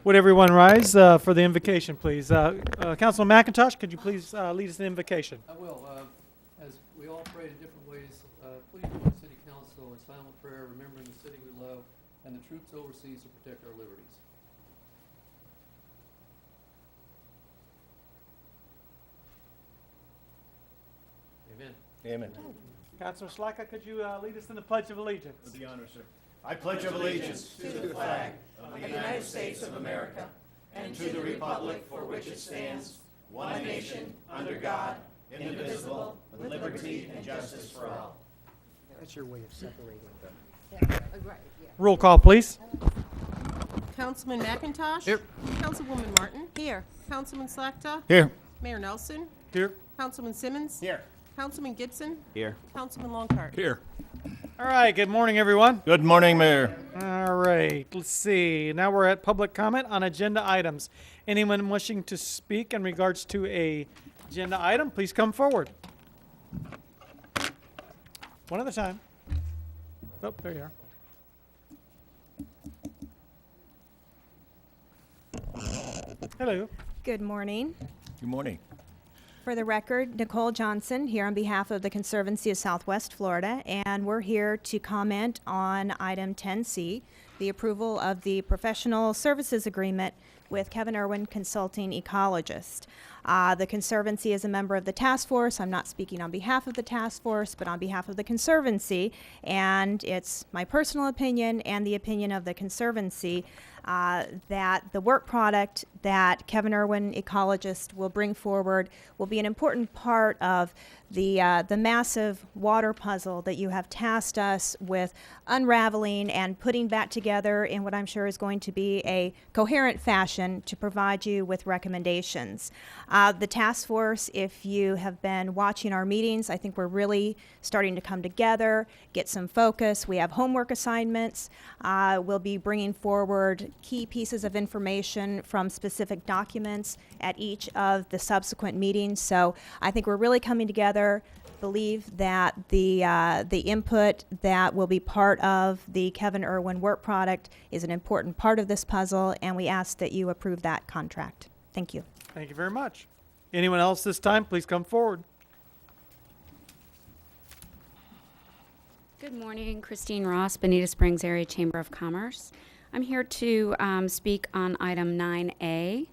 Would everyone rise for the invocation, please? Councilman McIntosh, could you please lead us in the invocation? I will. As we all pray in different ways, please join the City Council in silent prayer, remembering the city we love and the troops overseas to protect our liberties. Amen. Amen. Councilor Slaka, could you lead us in the Pledge of Allegiance? With the honor, sir. I pledge allegiance to the flag of the United States of America and to the republic for which it stands, one nation, under God, indivisible, with liberty and justice for all. That's your way of separating them. Right, yeah. Roll call, please. Councilman McIntosh? Here. Councilwoman Martin? Here. Councilman Slakta? Here. Mayor Nelson? Here. Councilman Simmons? Here. Councilman Gibson? Here. Councilman Longcart? Here. All right, good morning, everyone. Good morning, Mayor. All right, let's see. Now we're at public comment on agenda items. Anyone wishing to speak in regards to a agenda item, please come forward. One at a time. Oh, there you are. Hello. Good morning. Good morning. For the record, Nicole Johnson here on behalf of the Conservancy of Southwest Florida, and we're here to comment on item 10C, the approval of the professional services agreement with Kevin Irwin Consulting Ecologist. The Conservancy is a member of the task force. I'm not speaking on behalf of the task force, but on behalf of the Conservancy, and it's my personal opinion and the opinion of the Conservancy that the work product that Kevin Irwin Ecologist will bring forward will be an important part of the massive water puzzle that you have tasked us with unraveling and putting back together in what I'm sure is going to be a coherent fashion to provide you with recommendations. The task force, if you have been watching our meetings, I think we're really starting to come together, get some focus. We have homework assignments. We'll be bringing forward key pieces of information from specific documents at each of the subsequent meetings. So I think we're really coming together. Believe that the input that will be part of the Kevin Irwin work product is an important part of this puzzle, and we ask that you approve that contract. Thank you. Thank you very much. Anyone else this time, please come forward. Good morning, Christine Ross, Bonita Springs Area Chamber of Commerce. I'm here to speak on item 9A,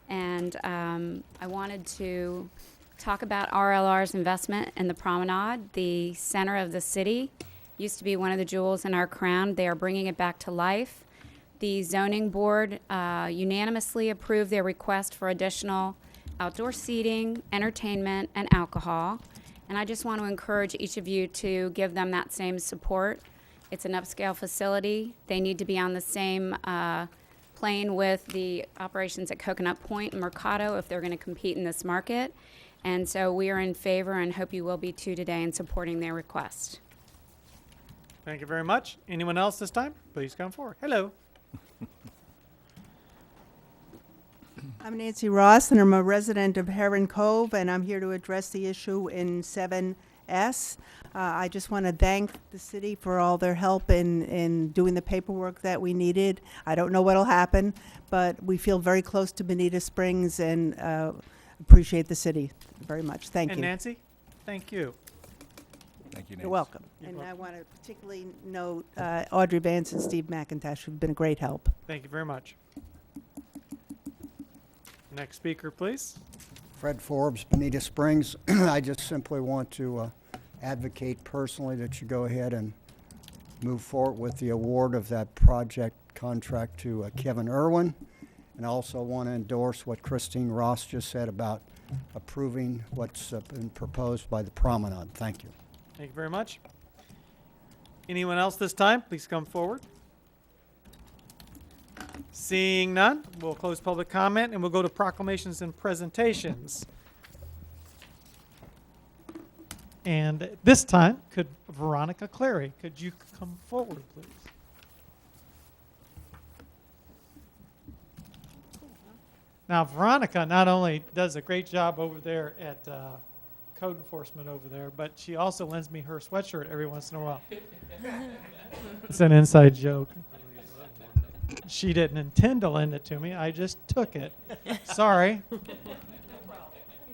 and I wanted to talk about RLR's investment in the promenade. The center of the city used to be one of the jewels in our crown. They are bringing it back to life. The zoning board unanimously approved their request for additional outdoor seating, entertainment, and alcohol. And I just want to encourage each of you to give them that same support. It's an upscale facility. They need to be on the same plane with the operations at Coconut Point and Mercado if they're going to compete in this market. And so we are in favor and hope you will be too today in supporting their request. Thank you very much. Anyone else this time? Please come forward. Hello. I'm Nancy Ross, and I'm a resident of Heron Cove, and I'm here to address the issue in 7S. I just want to thank the city for all their help in doing the paperwork that we needed. I don't know what'll happen, but we feel very close to Bonita Springs and appreciate the city very much. Thank you. And Nancy, thank you. Thank you, Nancy. You're welcome. And I want to particularly note Audrey Vance and Steve McIntosh, who've been a great help. Thank you very much. Next speaker, please. Fred Forbes, Bonita Springs. I just simply want to advocate personally that you go ahead and move forward with the award of that project contract to Kevin Irwin. And I also want to endorse what Christine Ross just said about approving what's been proposed by the promenade. Thank you. Thank you very much. Anyone else this time? Please come forward. Seeing none, we'll close public comment and we'll go to proclamations and presentations. And this time, could Veronica Clary, could you come forward, please? Now, Veronica not only does a great job over there at code enforcement over there, but she also lends me her sweatshirt every once in a while. It's an inside joke. She didn't intend to lend it to me. I just took it. Sorry.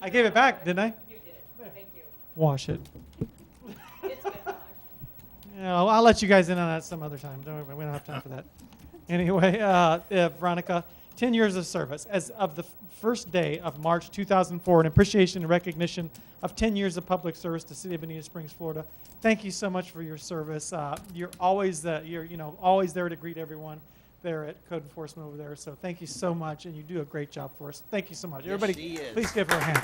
I gave it back, didn't I? You did. Thank you. Wash it. It's good. Yeah, I'll let you guys in on that some other time. Don't worry, we don't have time for that. Anyway, Veronica, 10 years of service. As of the first day of March 2004, in appreciation and recognition of 10 years of public service to the city of Bonita Springs, Florida. Thank you so much for your service. You're always always there to greet everyone there at Code Enforcement over there. So thank you so much, and you do a great job for us. Thank you so much. Yes, Everybody, she is. please give her a hand.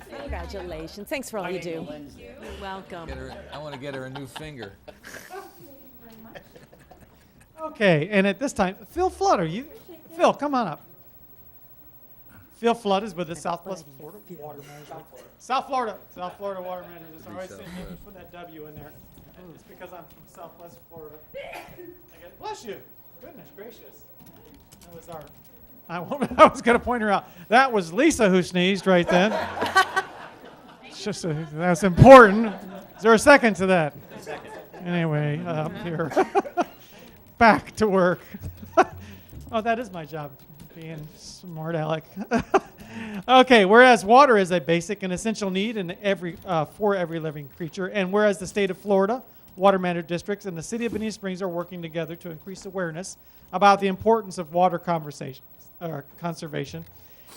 Congratulations. Thanks for all you do. You're welcome. I want to get her a new finger. Okay, and at this time, Phil Flood, Phil, come on up. Phil Flood is with the Southwest Florida Water Management. South Florida Water Management. It's always saying you put that W in there. It's because I'm from Southwest Florida. Bless you. Goodness gracious. That was our. I was going to point her out. That was Lisa who sneezed right then. That's important. Is there a second to that? Second. Anyway, here. Back to work. Oh, that is my job, being smart aleck. Okay, whereas water is a basic and essential need for every living creature, and whereas the state of Florida, water management districts, and the city of Bonita Springs are working together to increase awareness about the importance of water conservation,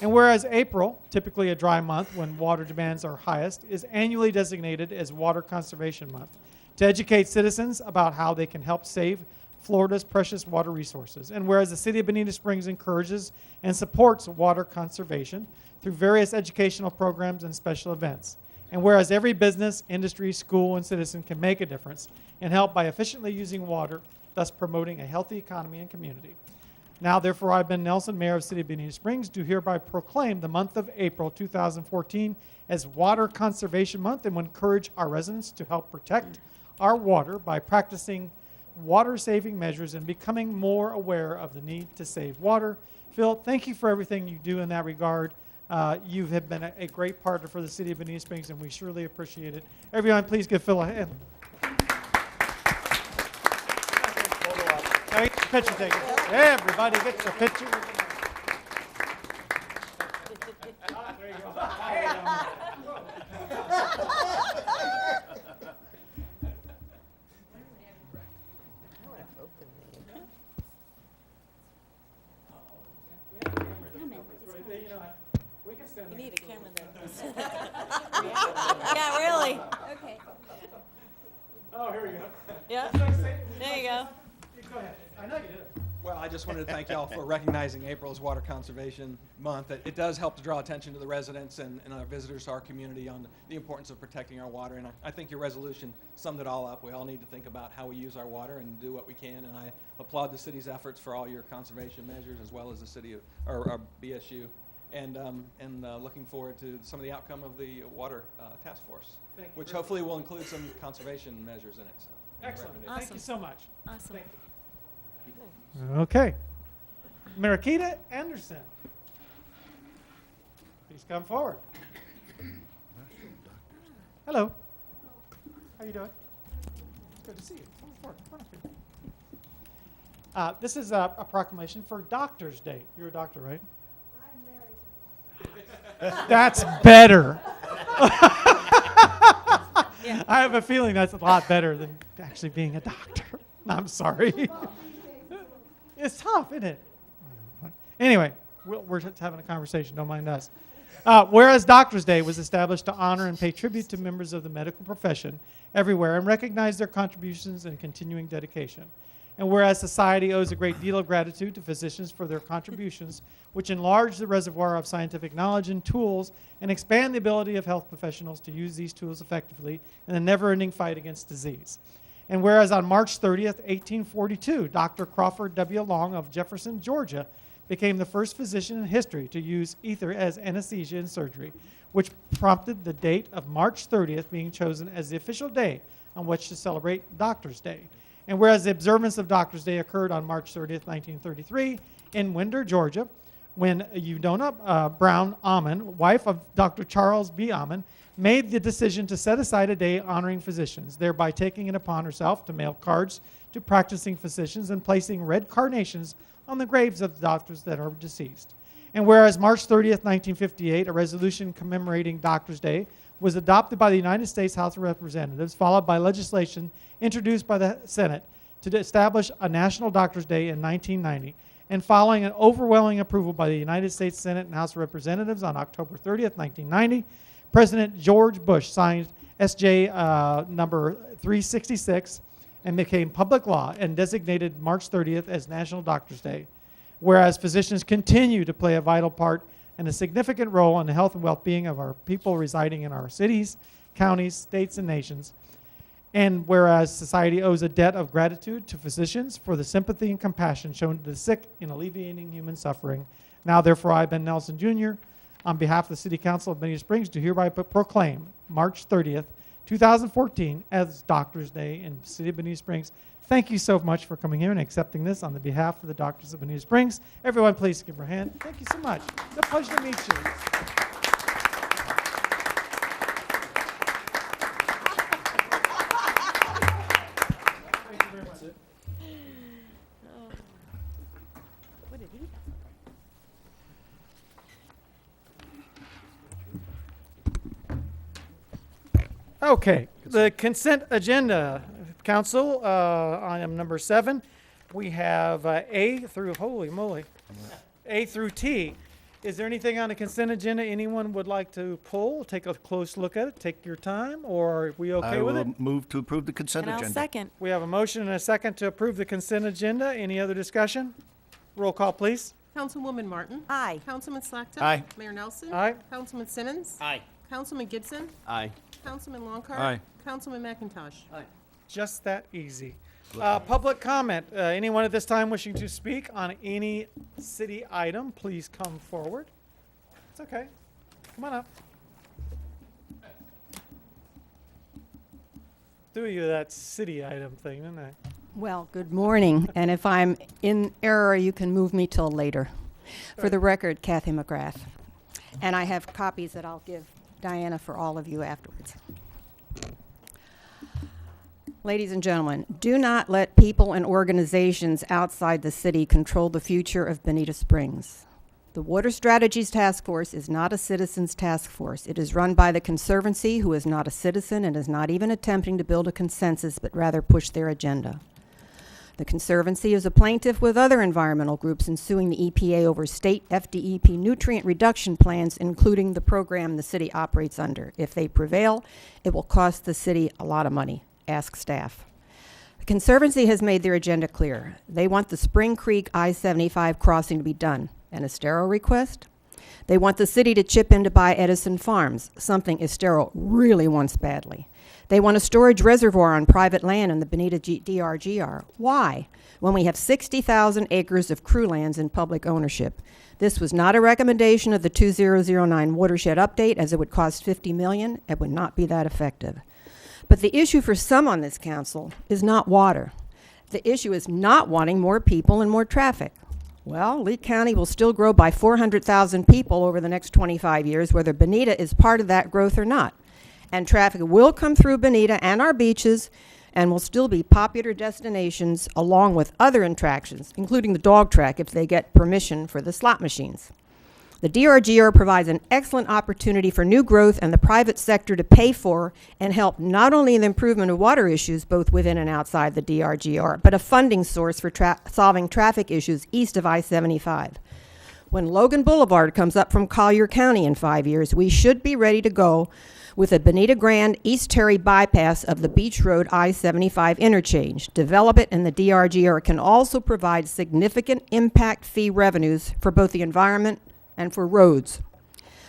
and whereas April, typically a dry month when water demands are highest, is annually designated as Water Conservation Month to educate citizens about how they can help save Florida's precious water resources. And whereas the city of Bonita Springs encourages and supports water conservation through various educational programs and special events. And whereas every business, industry, school, and citizen can make a difference and help by efficiently using water, thus promoting a healthy economy and community. Now, therefore, I, Ben Nelson, Mayor of the City of Bonita Springs, do hereby proclaim the month of April 2014 as Water Conservation Month and will encourage our residents to help protect our water by practicing water-saving measures and becoming more aware of the need to save water. Phil, thank you for everything you do in that regard. You have been a great partner for the City of Bonita Springs, and we surely appreciate it. Everyone, please give Phil a hand. Now, get your picture taken. Everybody get your picture. There you go. You need a camera there. Yeah, really. Okay. Oh, here we go. Yeah. There you go. Go ahead. I know you did it. Well, I just wanted to thank y'all for recognizing April as Water Conservation Month. It does help to draw attention to the residents and our visitors to our community on the importance of protecting our water. And I think your resolution summed it all up. We all need to think about how we use our water and do what we can. And I applaud the city's efforts for all your conservation measures, as well as the city of, or BSU. And looking forward to some of the outcome of the water task force, which hopefully will include some conservation measures in it. So, excellent. Awesome. Thank you so much. Awesome. Thank you. Okay. Marakita Anderson. Please come forward. Hello. How you doing? Good to see you. Come forward. Come on up here. This is a proclamation for Doctor's Day. You're a doctor, right? That's better. Yeah. I have a feeling that's a lot better than actually being a doctor. I'm sorry. It's tough, isn't it? Anyway, we're just having a conversation. Don't mind us. Whereas Doctors' Day was established to honor and pay tribute to members of the medical profession everywhere and recognize their contributions and continuing dedication. And whereas society owes a great deal of gratitude to physicians for their contributions, which enlarge the reservoir of scientific knowledge and tools and expand the ability of health professionals to use these tools effectively in the never-ending fight against disease. And whereas on March 30th, 1842, Dr. Crawford W. Long of Jefferson, Georgia, became the first physician in history to use ether as anesthesia in surgery, which prompted the date of March 30th being chosen as the official day on which to celebrate Doctors' Day. And whereas the observance of Doctors' Day occurred on March 30th, 1933 in Winder, Georgia, when Eudona Brown Almond, wife of Dr. Charles B. Almond, made the decision to set aside a day honoring physicians, thereby taking it upon herself to mail cards to practicing physicians and placing red carnations on the graves of the doctors that are deceased. And whereas March 30th, 1958, a resolution commemorating Doctors' Day was adopted by the United States House of Representatives, followed by legislation introduced by the Senate to establish a National Doctors' Day in 1990, and following an overwhelming approval by the United States Senate and House of Representatives on October 30th, 1990, President George Bush signed SJ number 366 and became public law and designated March 30th as National Doctors' Day. Whereas physicians continue to play a vital part and a significant role in the health and well-being of our people residing in our cities, counties, states, and nations. And whereas society owes a debt of gratitude to physicians for the sympathy and compassion shown to the sick in alleviating human suffering. Now, therefore, I, Ben Nelson Jr., on behalf of the City Council of Bonita Springs, do hereby proclaim March 30th, 2014 as Doctors' Day in the City of Bonita Springs. Thank you so much for coming here and accepting this on the behalf of the doctors of Bonita Springs. Everyone, please give her a hand. Thank you so much. It's a pleasure to meet you. Thank you very much. What did he? Okay, the consent agenda, Council, item number 7. We have A through, holy moly, A through T. Is there anything on the consent agenda anyone would like to pull? Take a close look at it, take your time, or are we okay with it? I will move to approve the consent And I'll agenda. second. We have a motion and a second to approve the consent agenda. Any other discussion? Roll call, please. Councilwoman Martin. Aye. Councilman Slackton. Aye. Mayor Nelson. Aye. Councilman Simmons. Aye. Councilman Gibson. Aye. Councilman Longcart. Aye. Councilman McIntosh. Aye. Just that easy. Public comment. Anyone at this time wishing to speak on any city item, please come forward. It's okay. Come on up. Do you that city item thing, didn't I? Well, good morning, and if I'm in error, you can move me till later. For the record, Kathy McGrath. And I have copies that I'll give Diana for all of you afterwards. Ladies and gentlemen, do not let people and organizations outside the city control the future of Bonita Springs. The Water Strategies Task Force is not a citizens' task force. It is run by the Conservancy, who is not a citizen and is not even attempting to build a consensus, but rather push their agenda. The Conservancy is a plaintiff with other environmental groups in suing the EPA over state FDEP nutrient reduction plans, including the program the city operates under. If they prevail, it will cost the city a lot of money. Ask staff. The Conservancy has made their agenda clear. They want the Spring Creek I-75 crossing to be done. An Estero request? They want the city to chip in to buy Edison Farms, something Estero really wants badly. They want a storage reservoir on private land in the Bonita DRGR. Why? When we have 60,000 acres of crew lands in public ownership. This was not a recommendation of the 2009 watershed update, as it would cost $50 million. It would not be that effective. But the issue for some on this council is not water. The issue is not wanting more people and more traffic. Well, Lee County will still grow by 400,000 people over the next 25 years, whether Bonita is part of that growth or not. And traffic will come through Bonita and our beaches and will still be popular destinations along with other attractions, including the dog track if they get permission for the slot machines. The DRGR provides an excellent opportunity for new growth and the private sector to pay for and help not only in the improvement of water issues both within and outside the DRGR, but a funding source for solving traffic issues east of I-75. When Logan Boulevard comes up from Collier County in 5 years, we should be ready to go with a Bonita Grand East Terry bypass of the Beach Road I-75 interchange. Develop it, and the DRGR can also provide significant impact fee revenues for both the environment and for roads.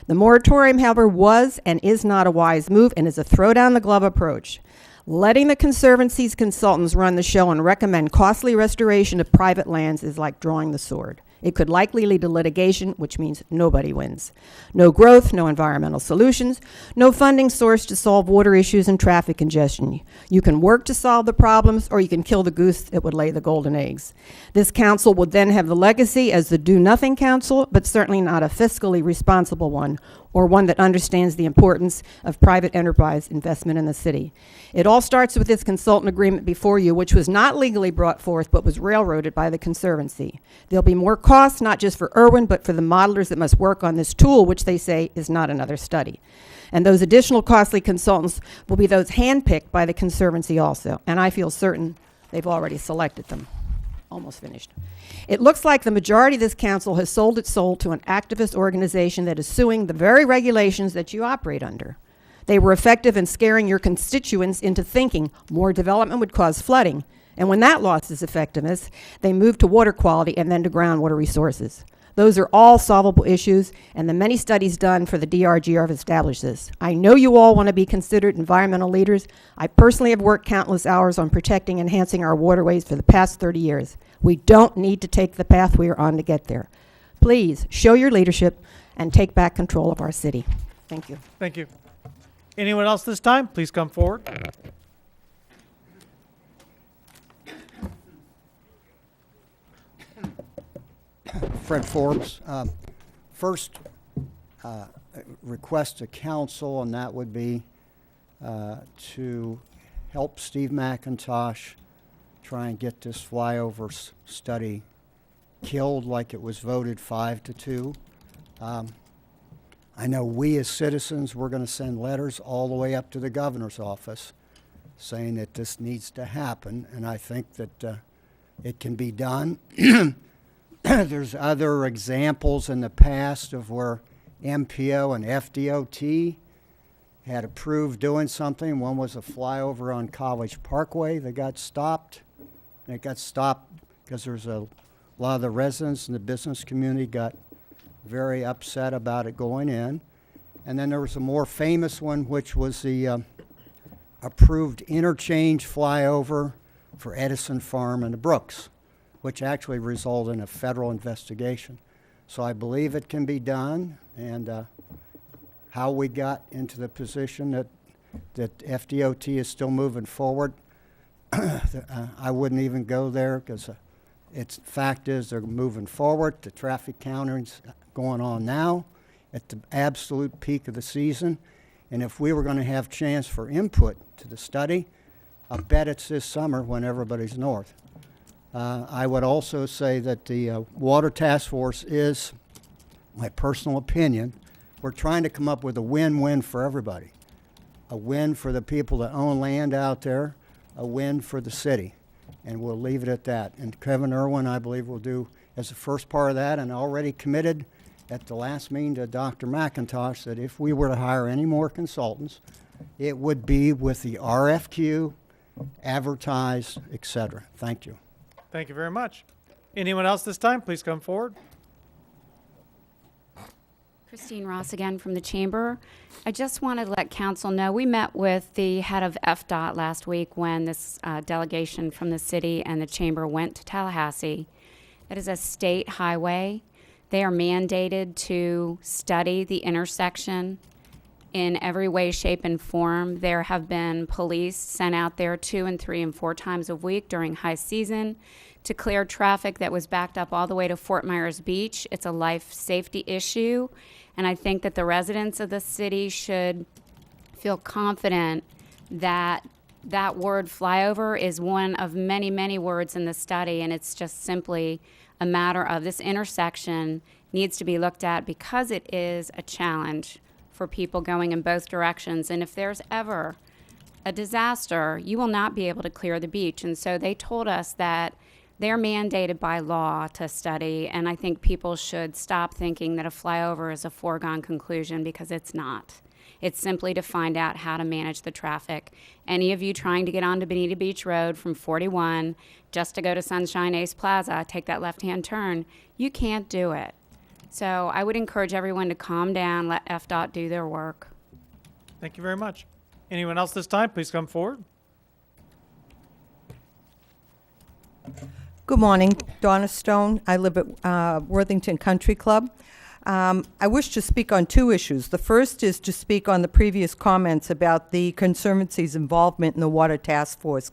The moratorium, however, was and is not a wise move and is a throw-down-the-glove approach. Letting the Conservancy's consultants run the show and recommend costly restoration of private lands is like drawing the sword. It could likely lead to litigation, which means nobody wins. No growth, no environmental solutions, no funding source to solve water issues and traffic congestion. You can work to solve the problems, or you can kill the goose that would lay the golden eggs. This council would then have the legacy as the do-nothing council, but certainly not a fiscally responsible one, or one that understands the importance of private enterprise investment in the city. It all starts with this consultant agreement before you, which was not legally brought forth, but was railroaded by the Conservancy. There'll be more costs, not just for Irwin, but for the modelers that must work on this tool, which they say is not another study. And those additional costly consultants will be those handpicked by the Conservancy also, and I feel certain they've already selected them. Almost finished. It looks like the majority of this council has sold its soul to an activist organization that is suing the very regulations that you operate under. They were effective in scaring your constituents into thinking more development would cause flooding, and when that lost its effectiveness, they moved to water quality and then to groundwater resources. Those are all solvable issues, and the many studies done for the DRGR have established this. I know you all want to be considered environmental leaders. I personally have worked countless hours on protecting and enhancing our waterways for the past 30 years. We don't need to take the path we are on to get there. Please show your leadership and take back control of our city. Thank you. Thank you. Anyone else this time? Please come forward. Fred Forbes. First, request to council, and that would be to help Steve McIntosh try and get this flyover study killed like it was voted 5-2. I know we as citizens, we're going to send letters all the way up to the governor's office saying that this needs to happen, and I think that it can be done. There's other examples in the past of where MPO and FDOT had approved doing something. One was a flyover on College Parkway that got stopped. And it got stopped because there's a lot of the residents in the business community got very upset about it going in. And then there was a more famous one, which was the approved interchange flyover for Edison Farm and the Brooks, which actually resulted in a federal investigation. So I believe it can be done, and how we got into the position that FDOT is still moving forward, I wouldn't even go there, because fact is they're moving forward. The traffic counting's going on now at the absolute peak of the season, and if we were going to have chance for input to the study, I bet it's this summer when everybody's north. I would also say that the Water Task Force is, my personal opinion, we're trying to come up with a win-win for everybody. A win for the people that own land out there, a win for the city. And we'll leave it at that. And Kevin Irwin, I believe, will do as the first part of that, and already committed at the last meeting to Dr. McIntosh that if we were to hire any more consultants, it would be with the RFQ, advertised, etc. Thank you. Thank you very much. Anyone else this time? Please come forward. Christine Ross again from the Chamber. I just wanted to let council know we met with the head of FDOT last week when this delegation from the city and the Chamber went to Tallahassee. It is a state highway. They are mandated to study the intersection in every way, shape, and form. There have been police sent out there 2 and 3 and 4 times a week during high season to clear traffic that was backed up all the way to Fort Myers Beach. It's a life safety issue, and I think that the residents of the city should feel confident that that word flyover is one of many, many words in the study, and it's just simply a matter of this intersection needs to be looked at because it is a challenge for people going in both directions. And if there's ever a disaster, you will not be able to clear the beach. And so they told us that they're mandated by law to study, and I think people should stop thinking that a flyover is a foregone conclusion, because it's not. It's simply to find out how to manage the traffic. Any of you trying to get onto Bonita Beach Road from 41 just to go to Sunshine Ace Plaza, take that left-hand turn, you can't do it. So I would encourage everyone to calm down, let FDOT do their work. Thank you very much. Anyone else this time? Please come forward. Good morning, Donna Stone. I live at Worthington Country Club. I wish to speak on two issues. The first is to speak on the previous comments about the Conservancy's involvement in the Water Task Force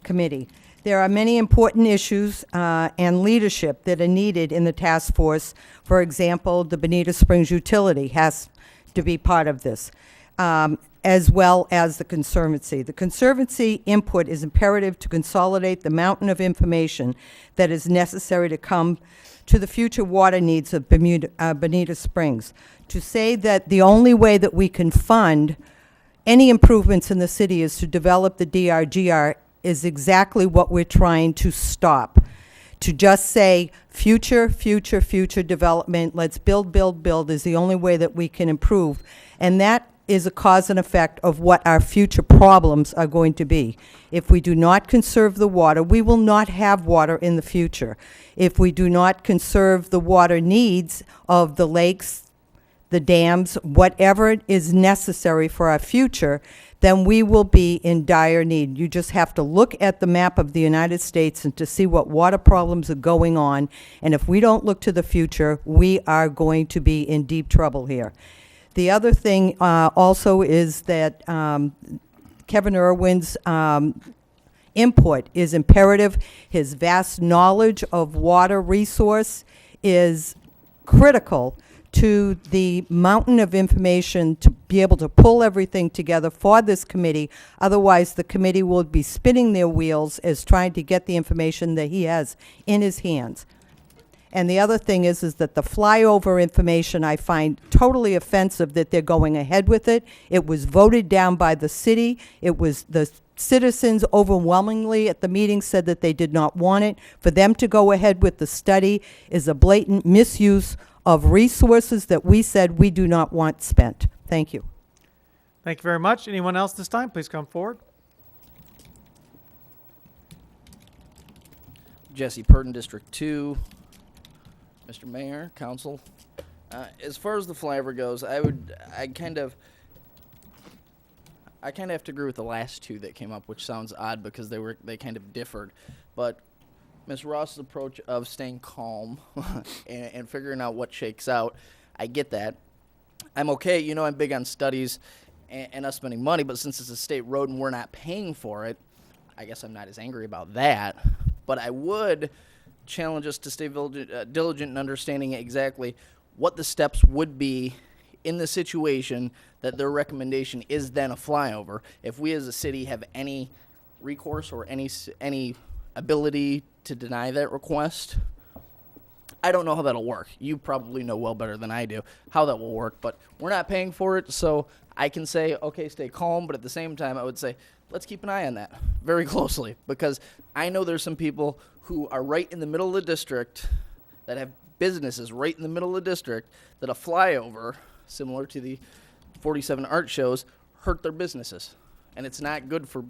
Committee. There are many important issues and leadership that are needed in the task force. For example, the Bonita Springs utility has to be part of this, as well as the Conservancy. The Conservancy input is imperative to consolidate the mountain of information that is necessary to come to the future water needs of Bonita Springs. To say that the only way that we can fund any improvements in the city is to develop the DRGR is exactly what we're trying to stop. To just say future development, let's build is the only way that we can improve. And that is a cause and effect of what our future problems are going to be. If we do not conserve the water, we will not have water in the future. If we do not conserve the water needs of the lakes, the dams, whatever is necessary for our future, then we will be in dire need. You just have to look at the map of the United States and to see what water problems are going on. And if we don't look to the future, we are going to be in deep trouble here. The other thing also is that Kevin Irwin's input is imperative. His vast knowledge of water resource is critical to the mountain of information to be able to pull everything together for this committee. Otherwise, the committee will be spinning their wheels as trying to get the information that he has in his hands. And the other thing is that the flyover information I find totally offensive that they're going ahead with it. It was voted down by the city. It was the citizens overwhelmingly at the meeting said that they did not want it. For them to go ahead with the study is a blatant misuse of resources that we said we do not want spent. Thank you. Thank you very much. Anyone else this time? Please come forward. Jesse Purden, District 2. Mr. Mayor, Council. As far as the flyover goes, I kind of have to agree with the last two that came up, which sounds odd because they kind of differed. But Ms. Ross's approach of staying calm and figuring out what shakes out, I get that. I'm okay. You know, I'm big on studies and us spending money, but since it's a state road and we're not paying for it, I guess I'm not as angry about that. But I would challenge us to stay diligent in understanding exactly what the steps would be in the situation that their recommendation is then a flyover. If we as a city have any recourse or any ability to deny that request, I don't know how that'll work. You probably know well better than I do how that will work, but we're not paying for it, so I can say, okay, stay calm, but at the same time, I would say, let's keep an eye on that very closely, because I know there's some people who are right in the middle of the district that have businesses right in the middle of the district that a flyover, similar to the 47 art shows, hurt their businesses. And it's not good for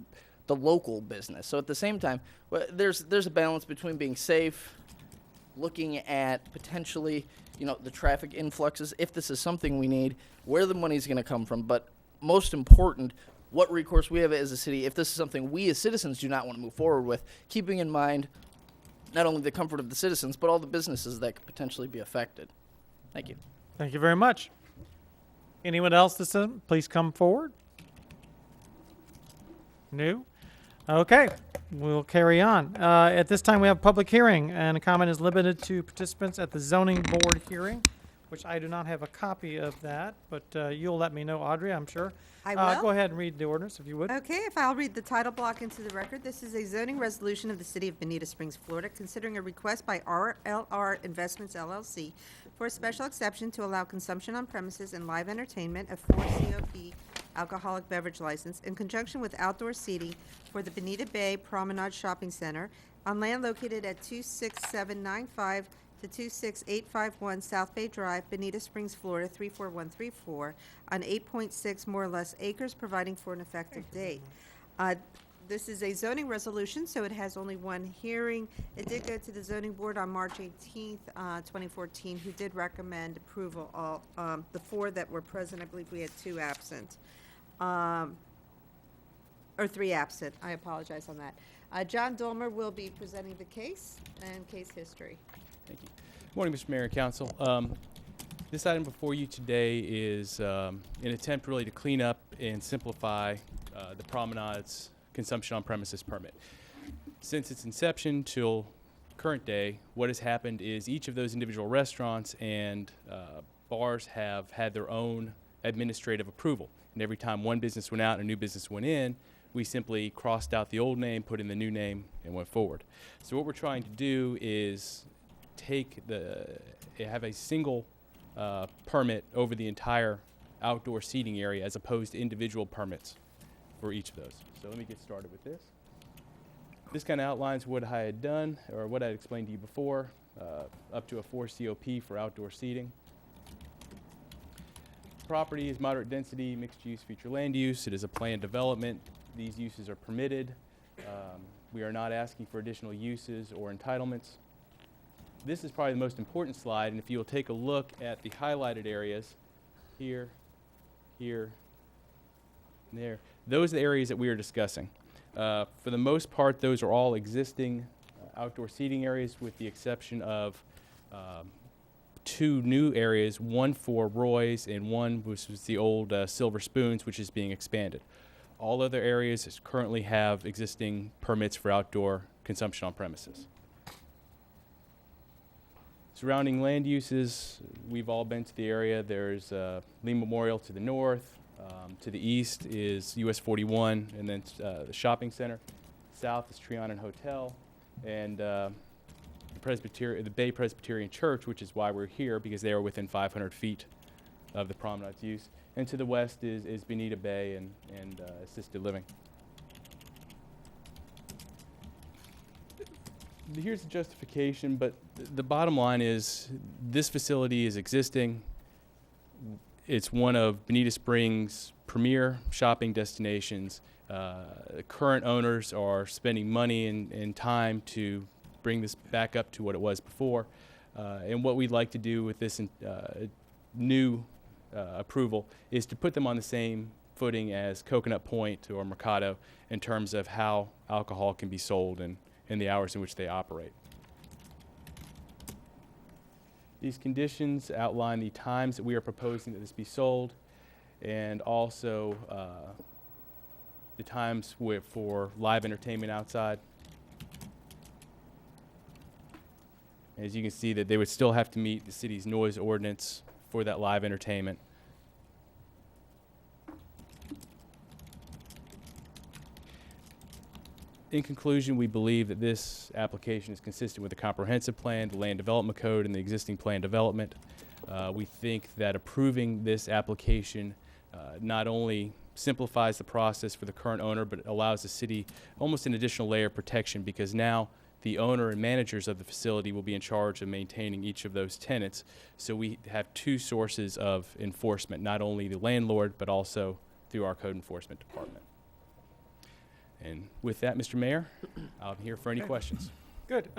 the local business. So at the same time, there's a balance between being safe, looking at potentially, the traffic influxes, if this is something we need, where the money's going to come from, but most important, what recourse we have as a city if this is something we as citizens do not want to move forward with, keeping in mind not only the comfort of the citizens, but all the businesses that could potentially be affected. Thank you. Thank you very much. Anyone else this time? Please come forward. No? Okay, we'll carry on. At this time, we have a public hearing, and a comment is limited to participants at the zoning board hearing, which I do not have a copy of that, but you'll let me know, Audrey, I'm sure. I will. Go ahead and read the ordinance, if you would. Okay, if I'll read the title block into the record. This is a zoning resolution of the City of Bonita Springs, Florida, considering a request by RLR Investments LLC for a special exception to allow consumption on premises and live entertainment of 4 COP alcoholic beverage license in conjunction with outdoor seating for the Bonita Bay Promenade Shopping Center on land located at 26795 to 26851 South Bay Drive, Bonita Springs, Florida 34134, on 8.6 more or less acres, providing for an effective date. This is a zoning resolution, so it has only one hearing. It did go to the zoning board on March 18th, 2014, who did recommend approval. All the 4 that were present, I believe we had 2 absent, or 3 absent. I apologize on that. John Dolmer will be presenting the case and case history. Thank you. Good morning, Mr. Mayor and Council. This item before you today is an attempt really to clean up and simplify the Promenade's consumption on premises permit. Since its inception till current day, what has happened is each of those individual restaurants and bars have had their own administrative approval. And every time one business went out and a new business went in, we simply crossed out the old name, put in the new name, and went forward. So what we're trying to do is have a single permit over the entire outdoor seating area as opposed to individual permits for each of those. So let me get started with this. This kind of outlines what I had done, or what I had explained to you before, up to a 4 COP for outdoor seating. Property is moderate density, mixed use, future land use. It is a planned development. These uses are permitted. We are not asking for additional uses or entitlements. This is probably the most important slide, and if you'll take a look at the highlighted areas, here, here, and there, those are the areas that we are discussing. For the most part, those are all existing outdoor seating areas with the exception of 2 new areas, one for Roy's and one which was the old Silver Spoons, which is being expanded. All other areas currently have existing permits for outdoor consumption on premises. Surrounding land uses, we've all been to the area. There's Lee Memorial to the north. To the east is US 41, and then the shopping center. South is Trianon Hotel, and the Bay Presbyterian Church, which is why we're here, because they are within 500 feet of the promenade's use. And to the west is Bonita Bay and assisted living. Here's the justification, but the bottom line is this facility is existing. It's one of Bonita Springs' premier shopping destinations. Current owners are spending money and time to bring this back up to what it was before. And what we'd like to do with this new approval is to put them on the same footing as Coconut Point or Mercado in terms of how alcohol can be sold and the hours in which they operate. These conditions outline the times that we are proposing that this be sold, and also the times for live entertainment outside. As you can see, that they would still have to meet the city's noise ordinance for that live entertainment. In conclusion, we believe that this application is consistent with the comprehensive plan, the land development code, and the existing plan development. We think that approving this application not only simplifies the process for the current owner, but allows the city almost an additional layer of protection, because now the owner and managers of the facility will be in charge of maintaining each of those tenants. So we have 2 sources of enforcement, not only the landlord, but also through our code enforcement department. And with that, Mr. Mayor, I'm here for any questions. Good.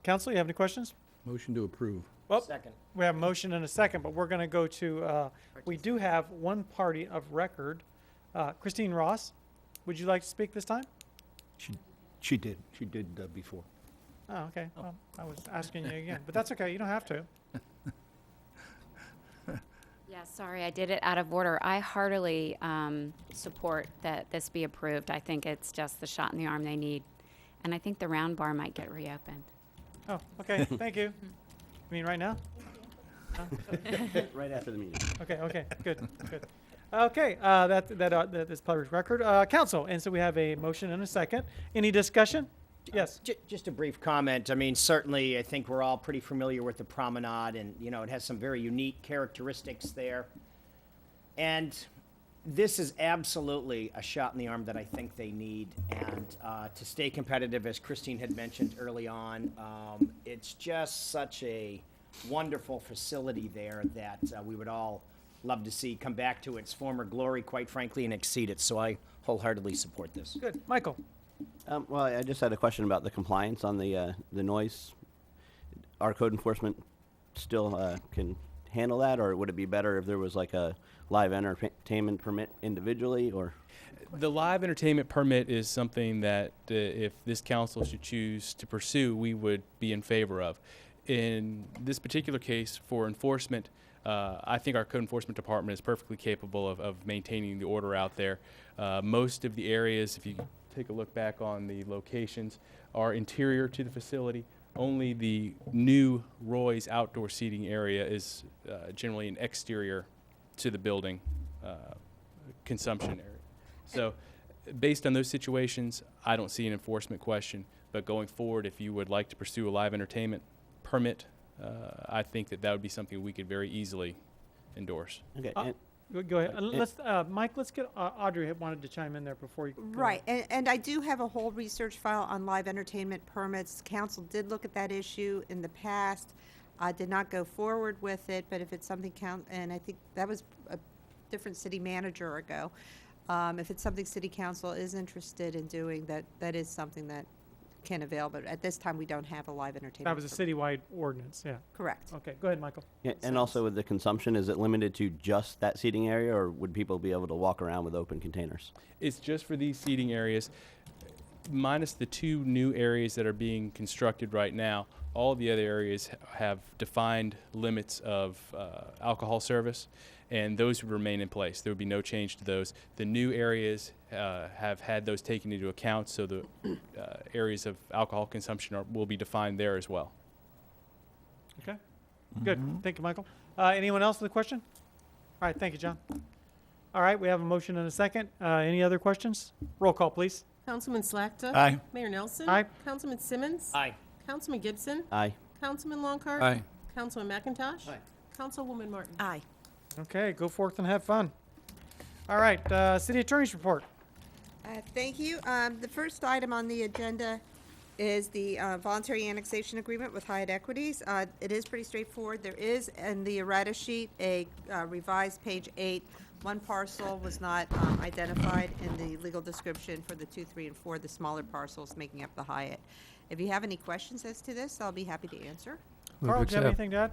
Council, you have any questions? Motion to approve. Well, Second. we have a motion and a second, but we're going to go to, we do have one party of record. Christine Ross, would you like to speak this time? She did before. Oh, okay. Well, I was asking you again, but that's okay. You don't have to. Yeah, sorry, I did it out of order. I heartily support that this be approved. I think it's just the shot in the arm they need. And I think the round bar might get reopened. Oh, okay. Thank you. You mean right now? Right after the meeting. Okay, good. Okay, that is public record. Council, and so we have a motion and a second. Any discussion? Yes. Just a brief comment. I mean, certainly, I think we're all pretty familiar with the promenade, and, you know, it has some very unique characteristics there. And this is absolutely a shot in the arm that I think they need. And to stay competitive, as Christine had mentioned early on, it's just such a wonderful facility there that we would all love to see come back to its former glory, quite frankly, and exceed it. So I wholeheartedly support this. Good. Michael? Well, I just had a question about the compliance on the noise. Our code enforcement still can handle that, or would it be better if there was like a live entertainment permit individually, or? The live entertainment permit is something that if this council should choose to pursue, we would be in favor of. In this particular case, for enforcement, I think our code enforcement department is perfectly capable of maintaining the order out there. Most of the areas, if you take a look back on the locations, are interior to the facility. Only the new Roy's outdoor seating area is generally an exterior to the building consumption area. So based on those situations, I don't see an enforcement question. But going forward, if you would like to pursue a live entertainment permit, I think that would be something we could very easily endorse. Okay. Go ahead. Let's, Mike, let's get, Audrey had wanted to chime in there before you go. Right, and I do have a whole research file on live entertainment permits. Council did look at that issue in the past. I did not go forward with it, but if it's something and I think that was a different city manager ago. If it's something city council is interested in doing, that is something that can avail, but at this time we don't have a live entertainment. That was a citywide ordinance, yeah. Correct. Okay, go ahead, Michael. Yeah, and also with the consumption, is it limited to just that seating area, or would people be able to walk around with open containers? It's just for these seating areas, minus the 2 new areas that are being constructed right now. All the other areas have defined limits of alcohol service, and those would remain in place. There would be no change to those. The new areas have had those taken into account, so the areas of alcohol consumption will be defined there as well. Okay, good. Thank you, Michael. Anyone else with a question? All right, thank you, John. All right, we have a motion and a second. Any other questions? Roll call, please. Councilman Slakta. Aye. Mayor Nelson. Aye. Councilman Simmons. Aye. Councilman Gibson. Aye. Councilman Longcart. Aye. Councilman McIntosh. Aye. Councilwoman Martin. Aye. Okay, go forth and have fun. All right, city attorney's report. Thank you. The first item on the agenda is the voluntary annexation agreement with Hyatt Equities. It is pretty straightforward. There is in the errata sheet a revised page 8. One parcel was not identified in the legal description for the 2, 3, and 4, the smaller parcels making up the Hyatt. If you have any questions as to this, I'll be happy to answer. Carl, do you have anything to add?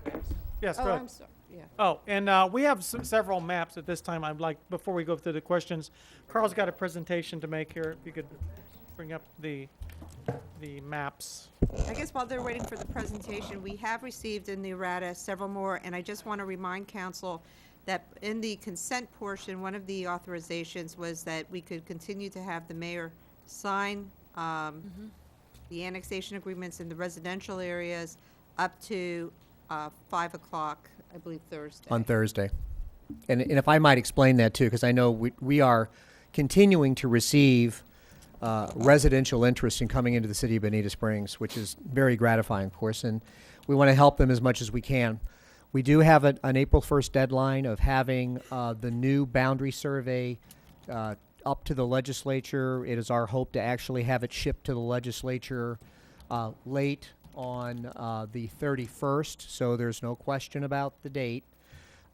Yes, go ahead. I'm sorry. Yeah. Oh, and we have several maps at this time. I'd like, before we go through the questions, Carl's got a presentation to make here. If you could bring up the maps. I guess while they're waiting for the presentation, we have received in the errata several more, and I just want to remind council that in the consent portion, one of the authorizations was that we could continue to have the mayor sign the annexation agreements in the residential areas up to 5 o'clock, I believe, Thursday. On Thursday. And if I might explain that too, because I know we are continuing to receive residential interest in coming into the city of Bonita Springs, which is very gratifying, of course, and we want to help them as much as we can. We do have an April 1st deadline of having the new boundary survey up to the legislature. It is our hope to actually have it shipped to the legislature late on the 31st, so there's no question about the date.